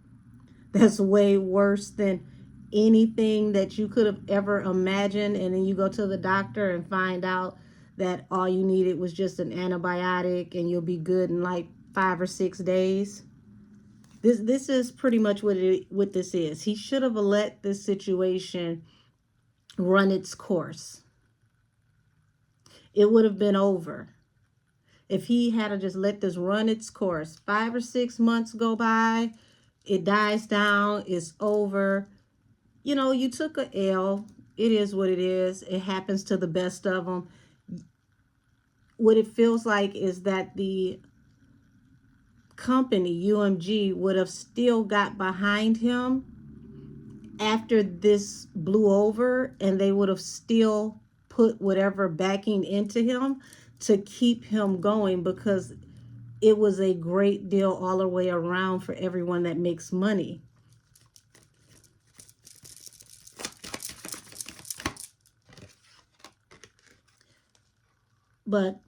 That's way worse than anything that you could have ever imagined. And then you go to the doctor and find out that all you needed was just an antibiotic and you'll be good in like 5 or 6 days. This is pretty much what this is. He should have let this situation run its course. It would have been over if he had to just let this run its course. 5 or 6 months go by, it dies down, it's over. You know, you took a L. It is what it is. It happens to the best of them. What it feels like is that the company, UMG, would have still got behind him after this blew over, and they would have still put whatever backing into him to keep him going, because it was a great deal all the way around for everyone that makes money. But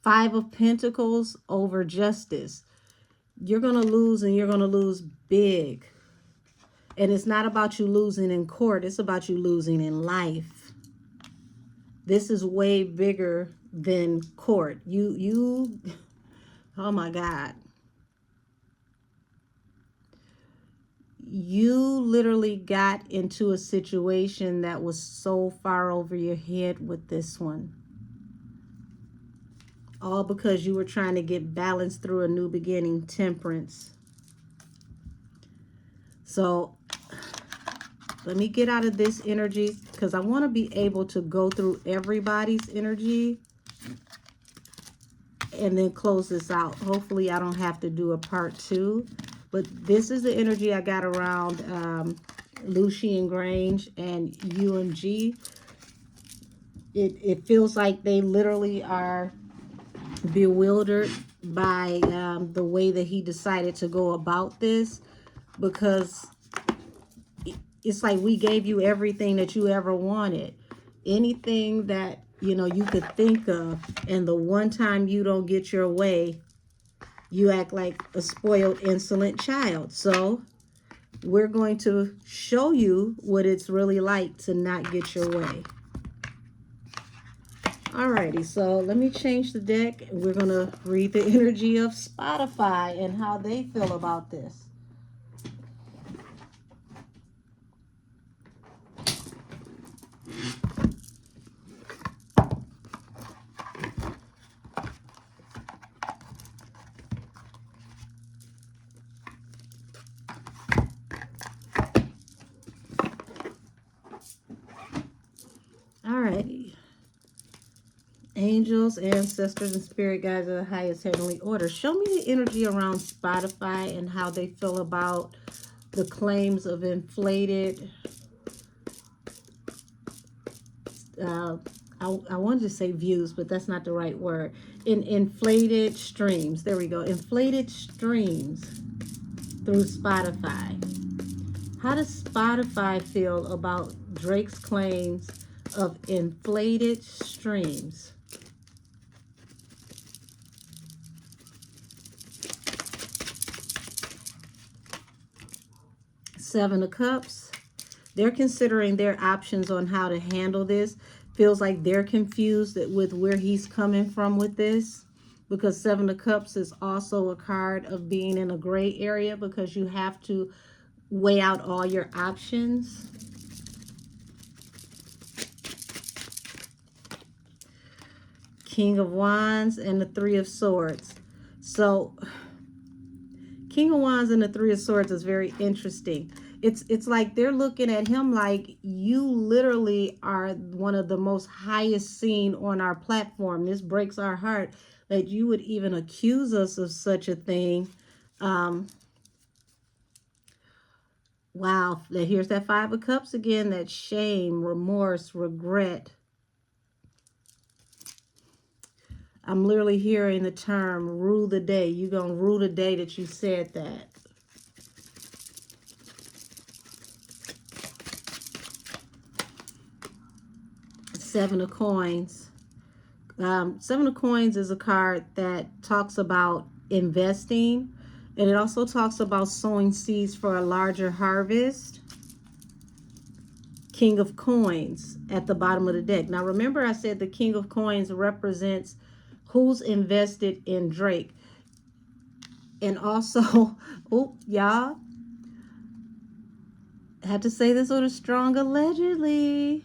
5 of Pentacles over Justice. You're going to lose, and you're going to lose big. And it's not about you losing in court. It's about you losing in life. This is way bigger than court. You oh my God. You literally got into a situation that was so far over your head with this one. All because you were trying to get balance through a new beginning, Temperance. So let me get out of this energy, because I want to be able to go through everybody's energy and then close this out. Hopefully I don't have to do a part 2, but this is the energy I got around Lucian Grange and UMG. It feels like they literally are bewildered by the way that he decided to go about this, because it's like we gave you everything that you ever wanted, anything that you could think of, and the one time you don't get your way, you act like a spoiled, insolent child. So we're going to show you what it's really like to not get your way. Alrighty, so let me change the deck, and we're going to read the energy of Spotify and how they feel about this. Alrighty. Angels, ancestors, and spirit guides of the highest heavenly order. Show me the energy around Spotify and how they feel about the claims of inflated, I wanted to say views, but that's not the right word. Inflated streams. There we go. Inflated streams through Spotify. How does Spotify feel about Drake's claims of inflated streams? Seven of Cups. They're considering their options on how to handle this. Feels like they're confused with where he's coming from with this, because Seven of Cups is also a card of being in a gray area, because you have to weigh out all your options. King of Wands and the Three of Swords. So King of Wands and the Three of Swords is very interesting. It's like they're looking at him like, you literally are one of the most highest seen on our platform. This breaks our heart that you would even accuse us of such a thing. Wow, here's that Five of Cups again, that shame, remorse, regret. I'm literally hearing the term rue the day. You're going to rue the day that you said that. Seven of Coins. Seven of Coins is a card that talks about investing, and it also talks about sowing seeds for a larger harvest. King of Coins at the bottom of the deck. Now remember, I said the King of Coins represents who's invested in Drake. And also, oh, y'all, I had to say this with a strong allegedly.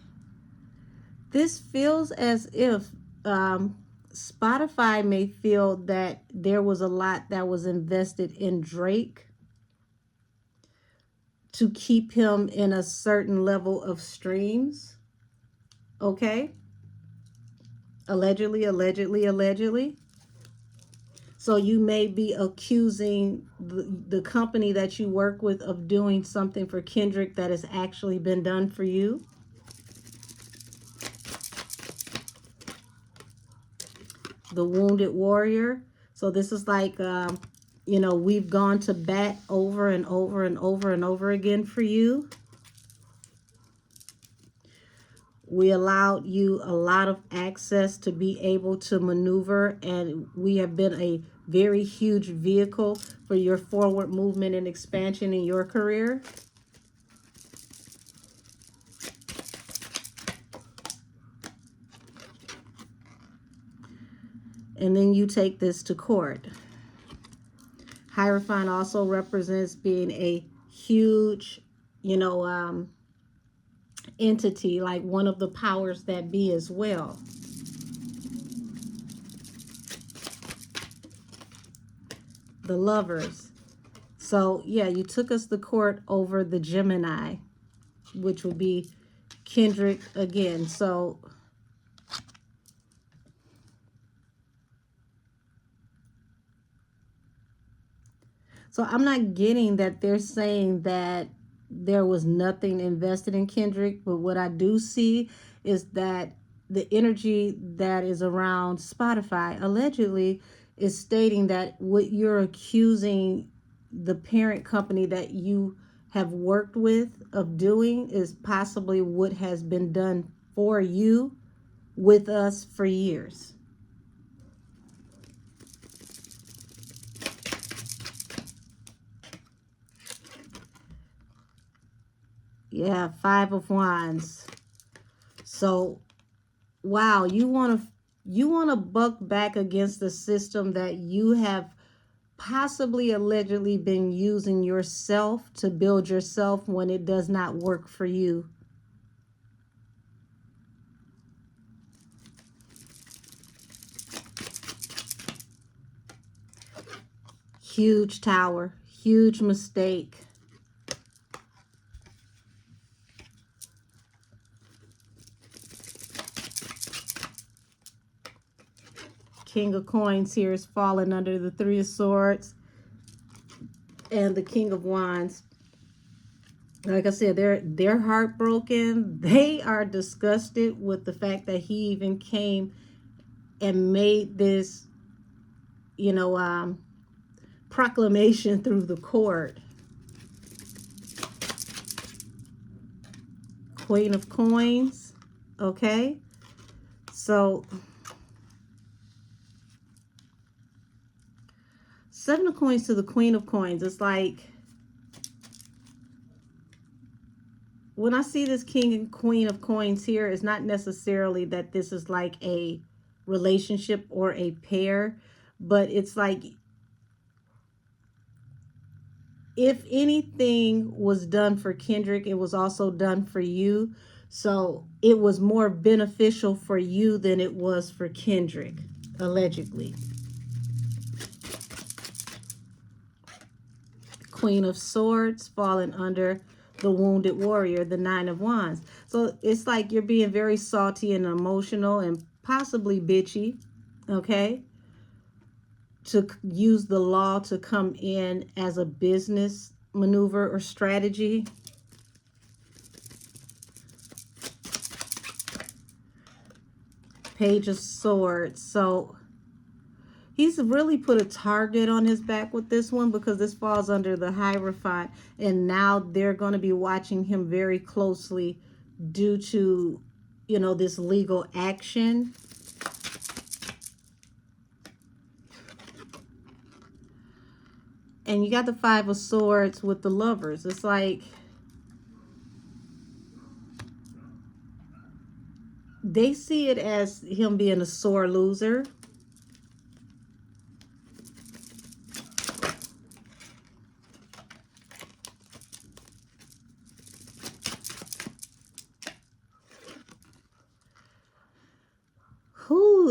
This feels as if Spotify may feel that there was a lot that was invested in Drake to keep him in a certain level of streams. Okay? Allegedly, allegedly, allegedly. So you may be accusing the company that you work with of doing something for Kendrick that has actually been done for you. The Wounded Warrior. So this is like, we've gone to bat over and over and over and over again for you. We allowed you a lot of access to be able to maneuver, and we have been a very huge vehicle for your forward movement and expansion in your career. And then you take this to court. Hierophant also represents being a huge, entity, like one of the powers that be as well. The Lovers. So yeah, you took us to court over the Gemini, which would be Kendrick again. So So I'm not getting that they're saying that there was nothing invested in Kendrick, but what I do see is that the energy that is around Spotify allegedly is stating that what you're accusing the parent company that you have worked with of doing is possibly what has been done for you with us for years. Yeah, Five of Wands. So, wow, you want to buck back against the system that you have possibly allegedly been using yourself to build yourself when it does not work for you. Huge tower, huge mistake. King of Coins here is falling under the Three of Swords and the King of Wands. Like I said, they're heartbroken. They are disgusted with the fact that he even came and made this, you know, proclamation through the court. Queen of Coins. Okay, so Seven of Coins to the Queen of Coins. It's like when I see this King and Queen of Coins here, it's not necessarily that this is like a relationship or a pair, but it's like if anything was done for Kendrick, it was also done for you. So it was more beneficial for you than it was for Kendrick, allegedly. Queen of Swords falling under the Wounded Warrior, the Nine of Wands. So it's like you're being very salty and emotional and possibly bitchy, okay? To use the law to come in as a business maneuver or strategy. Page of Swords. So he's really put a target on his back with this one because this falls under the Hierophant. And now they're going to be watching him very closely due to, you know, this legal action. And you got the Five of Swords with the Lovers. It's like they see it as him being a sore loser.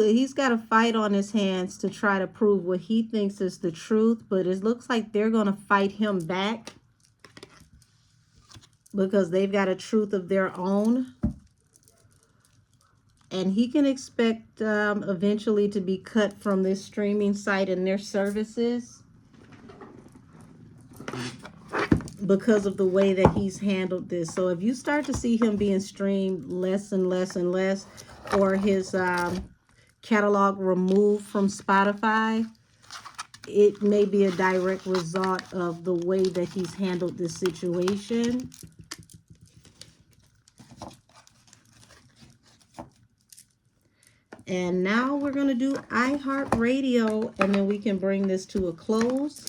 He's got a fight on his hands to try to prove what he thinks is the truth, but it looks like they're going to fight him back because they've got a truth of their own. And he can expect eventually to be cut from this streaming site and their services because of the way that he's handled this. So if you start to see him being streamed less and less and less, or his catalog removed from Spotify, it may be a direct result of the way that he's handled this situation. And now we're going to do iHeart Radio, and then we can bring this to a close.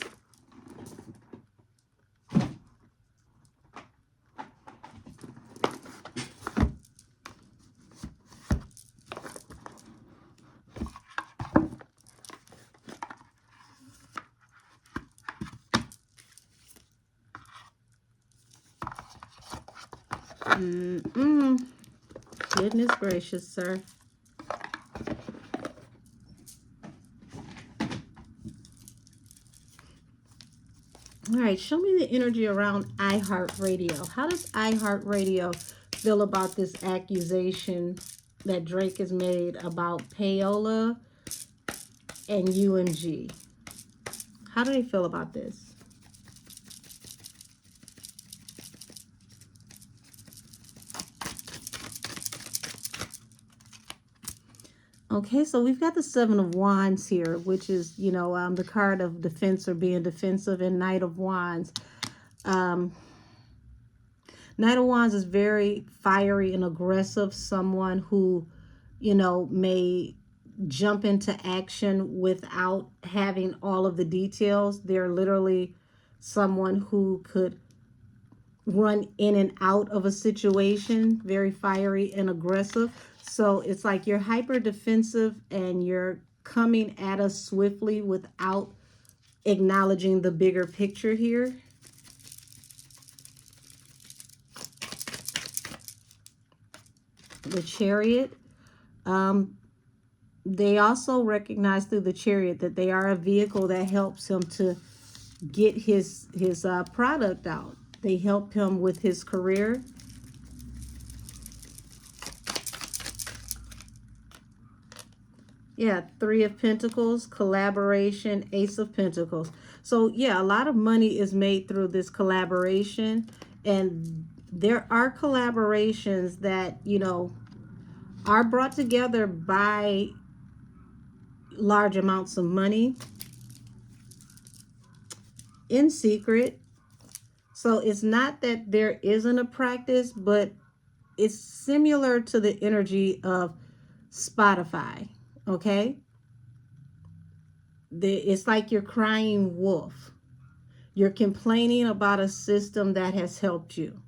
Goodness gracious, sir. All right, show me the energy around iHeart Radio. How does iHeart Radio feel about this accusation that Drake has made about payola and UMG? How do they feel about this? Okay, so we've got the Seven of Wands here, which is, the card of defense or being defensive, and Knight of Wands. Um, Knight of Wands is very fiery and aggressive, someone who, may jump into action without having all of the details. They're literally someone who could run in and out of a situation, very fiery and aggressive. So it's like you're hyper defensive and you're coming at us swiftly without acknowledging the bigger picture here. The Chariot. They also recognize through the Chariot that they are a vehicle that helps him to get his product out. They help him with his career. Yeah, Three of Pentacles, collaboration, Ace of Pentacles. So yeah, a lot of money is made through this collaboration, and there are collaborations that, are brought together by large amounts of money in secret. So it's not that there isn't a practice, but it's similar to the energy of Spotify, okay? It's like you're crying wolf. You're complaining about a system that has helped you.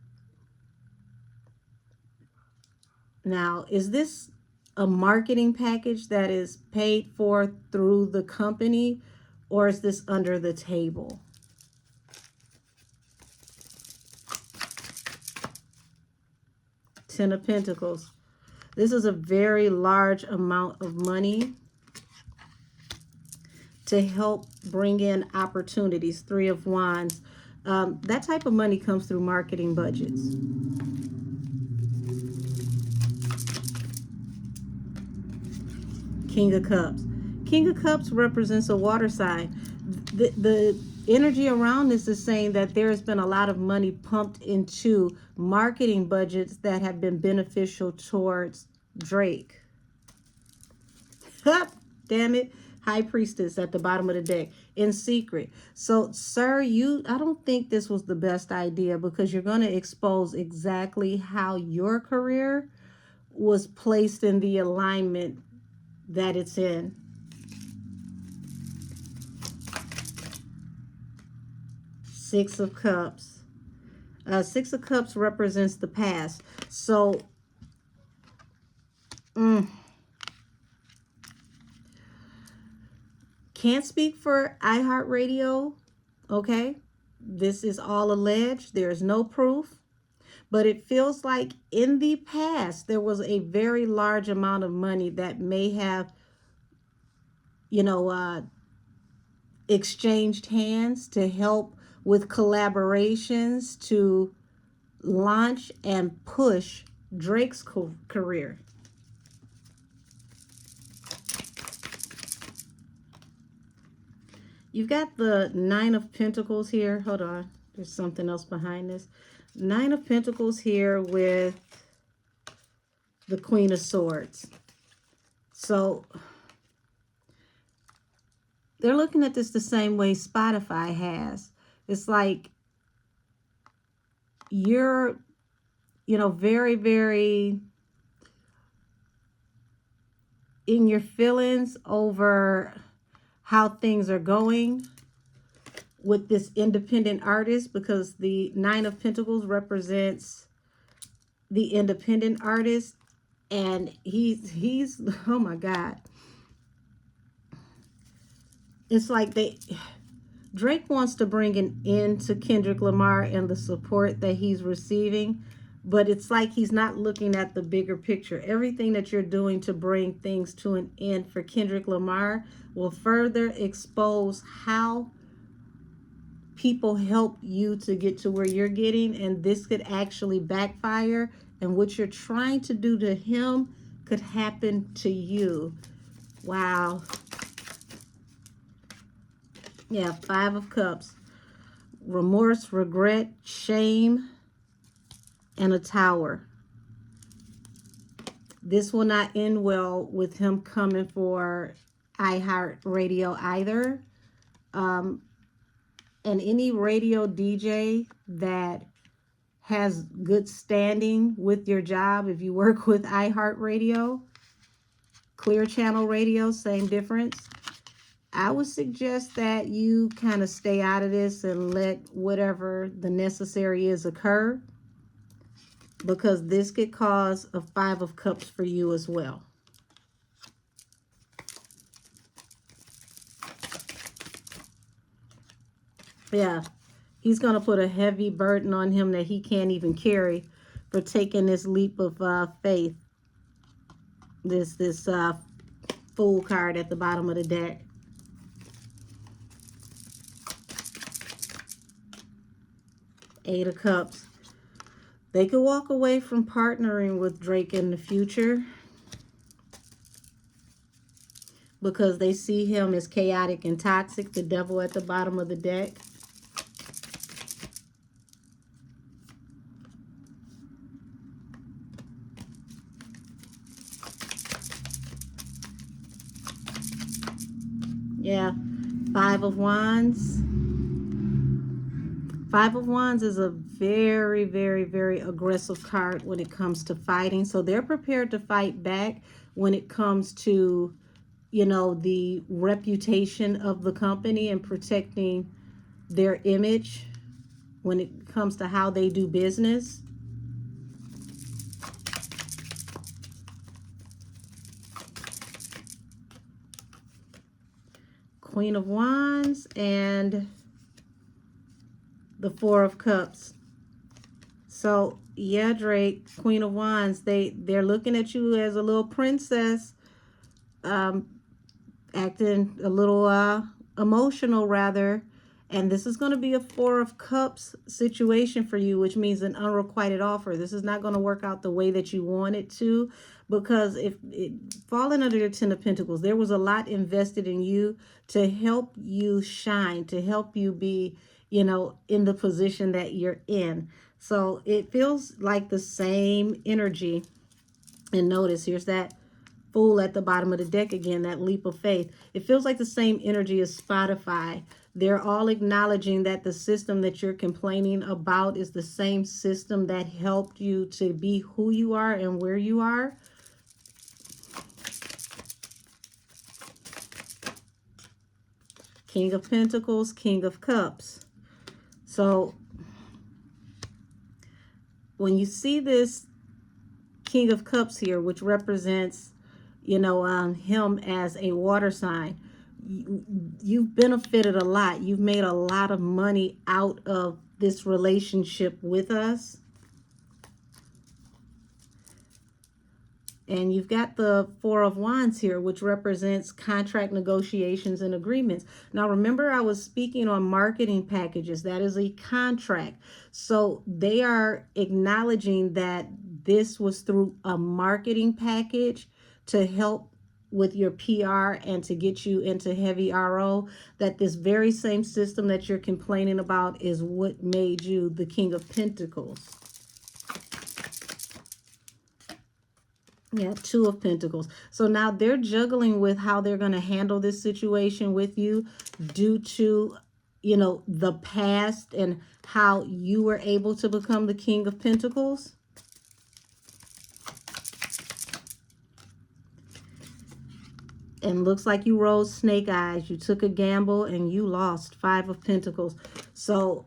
Now, is this a marketing package that is paid for through the company, or is this under the table? Ten of Pentacles. This is a very large amount of money to help bring in opportunities. Three of Wands. That type of money comes through marketing budgets. King of Cups. King of Cups represents a water sign. The energy around this is saying that there has been a lot of money pumped into marketing budgets that have been beneficial towards Drake. Damn it. High Priestess at the bottom of the deck in secret. So, sir, I don't think this was the best idea, because you're going to expose exactly how your career was placed in the alignment that it's in. Six of Cups. Six of Cups represents the past. So, can't speak for iHEART Radio, okay? This is all alleged. There is no proof. But it feels like in the past, there was a very large amount of money that may have, exchanged hands to help with collaborations to launch and push Drake's career. You've got the Nine of Pentacles here. Hold on. There's something else behind this. Nine of Pentacles here with the Queen of Swords. So they're looking at this the same way Spotify has. It's like you're, very, very in your feelings over how things are going with this independent artist, because the Nine of Pentacles represents the independent artist, and he's oh my God. It's like Drake wants to bring an end to Kendrick Lamar and the support that he's receiving, but it's like he's not looking at the bigger picture. Everything that you're doing to bring things to an end for Kendrick Lamar will further expose how people help you to get to where you're getting, and this could actually backfire, and what you're trying to do to him could happen to you. Wow. Yeah, Five of Cups. Remorse, regret, shame, and a Tower. This will not end well with him coming for iHeart Radio either. And any radio DJ that has good standing with your job, if you work with iHeart Radio, Clear Channel Radio, same difference. I would suggest that you kind of stay out of this and let whatever the necessary is occur, because this could cause a 5 of Cups for you as well. Yeah, he's going to put a heavy burden on him that he can't even carry for taking this leap of faith. This Fool card at the bottom of the deck. Eight of Cups. They could walk away from partnering with Drake in the future because they see him as chaotic and toxic, the Devil at the bottom of the deck. Yeah, 5 of Wands. 5 of Wands is a very, very, very aggressive card when it comes to fighting. So they're prepared to fight back when it comes to, you know, the reputation of the company and protecting their image when it comes to how they do business. Queen of Wands and the 4 of Cups. So yeah, Drake, Queen of Wands, they're looking at you as a little princess, acting a little emotional rather, and this is going to be a 4 of Cups situation for you, which means an unrequited offer. This is not going to work out the way that you want it to, because if it falling under the 10 of Pentacles, there was a lot invested in you to help you shine, to help you be, you know, in the position that you're in. So it feels like the same energy. And notice, here's that Fool at the bottom of the deck again, that leap of faith. It feels like the same energy as Spotify. They're all acknowledging that the system that you're complaining about is the same system that helped you to be who you are and where you are. King of Pentacles, King of Cups. So when you see this King of Cups here, which represents, you know, him as a water sign, you've benefited a lot. You've made a lot of money out of this relationship with us. And you've got the 4 of Wands here, which represents contract negotiations and agreements. Now, remember, I was speaking on marketing packages. That is a contract. So they are acknowledging that this was through a marketing package to help with your PR and to get you into heavy RO, that this very same system that you're complaining about is what made you the King of Pentacles. Yeah, 2 of Pentacles. So now they're juggling with how they're going to handle this situation with you due to, you know, the past and how you were able to become the King of Pentacles. And looks like you rolled snake eyes. You took a gamble and you lost. 5 of Pentacles. So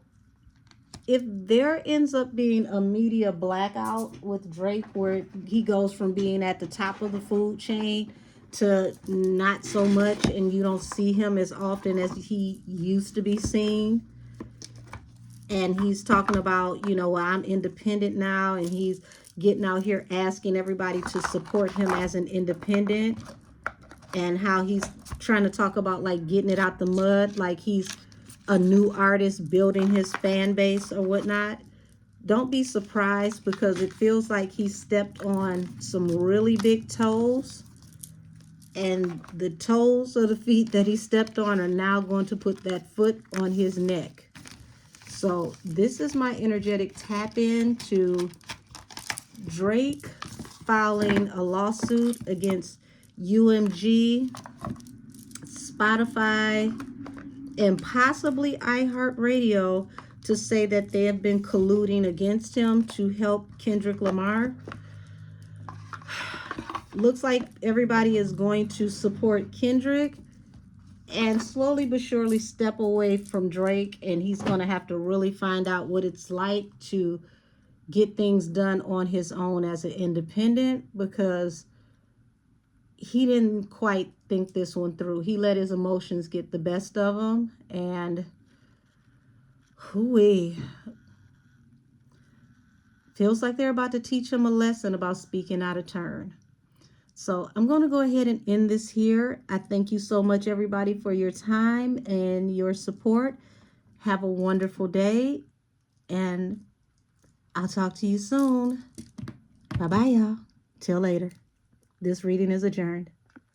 if there ends up being a media blackout with Drake, where he goes from being at the top of the food chain to not so much, and you don't see him as often as he used to be seen, and he's talking about, you know, well, I'm independent now, and he's getting out here asking everybody to support him as an independent, and how he's trying to talk about like getting it out the mud, like he's a new artist building his fan base or whatnot. Don't be surprised, because it feels like he stepped on some really big toes, and the toes of the feet that he stepped on are now going to put that foot on his neck. So this is my energetic tap in to Drake filing a lawsuit against UMG, Spotify, and possibly iHeartRadio to say that they have been colluding against him to help Kendrick Lamar. Looks like everybody is going to support Kendrick and slowly but surely step away from Drake, and he's going to have to really find out what it's like to get things done on his own as an independent, because he didn't quite think this one through. He let his emotions get the best of him, and hooey, feels like they're about to teach him a lesson about speaking out of turn. So I'm going to go ahead and end this here. I thank you so much, everybody, for your time and your support. Have a wonderful day, and I'll talk to you soon. Bye-bye, y'all. Till later. This reading is adjourned.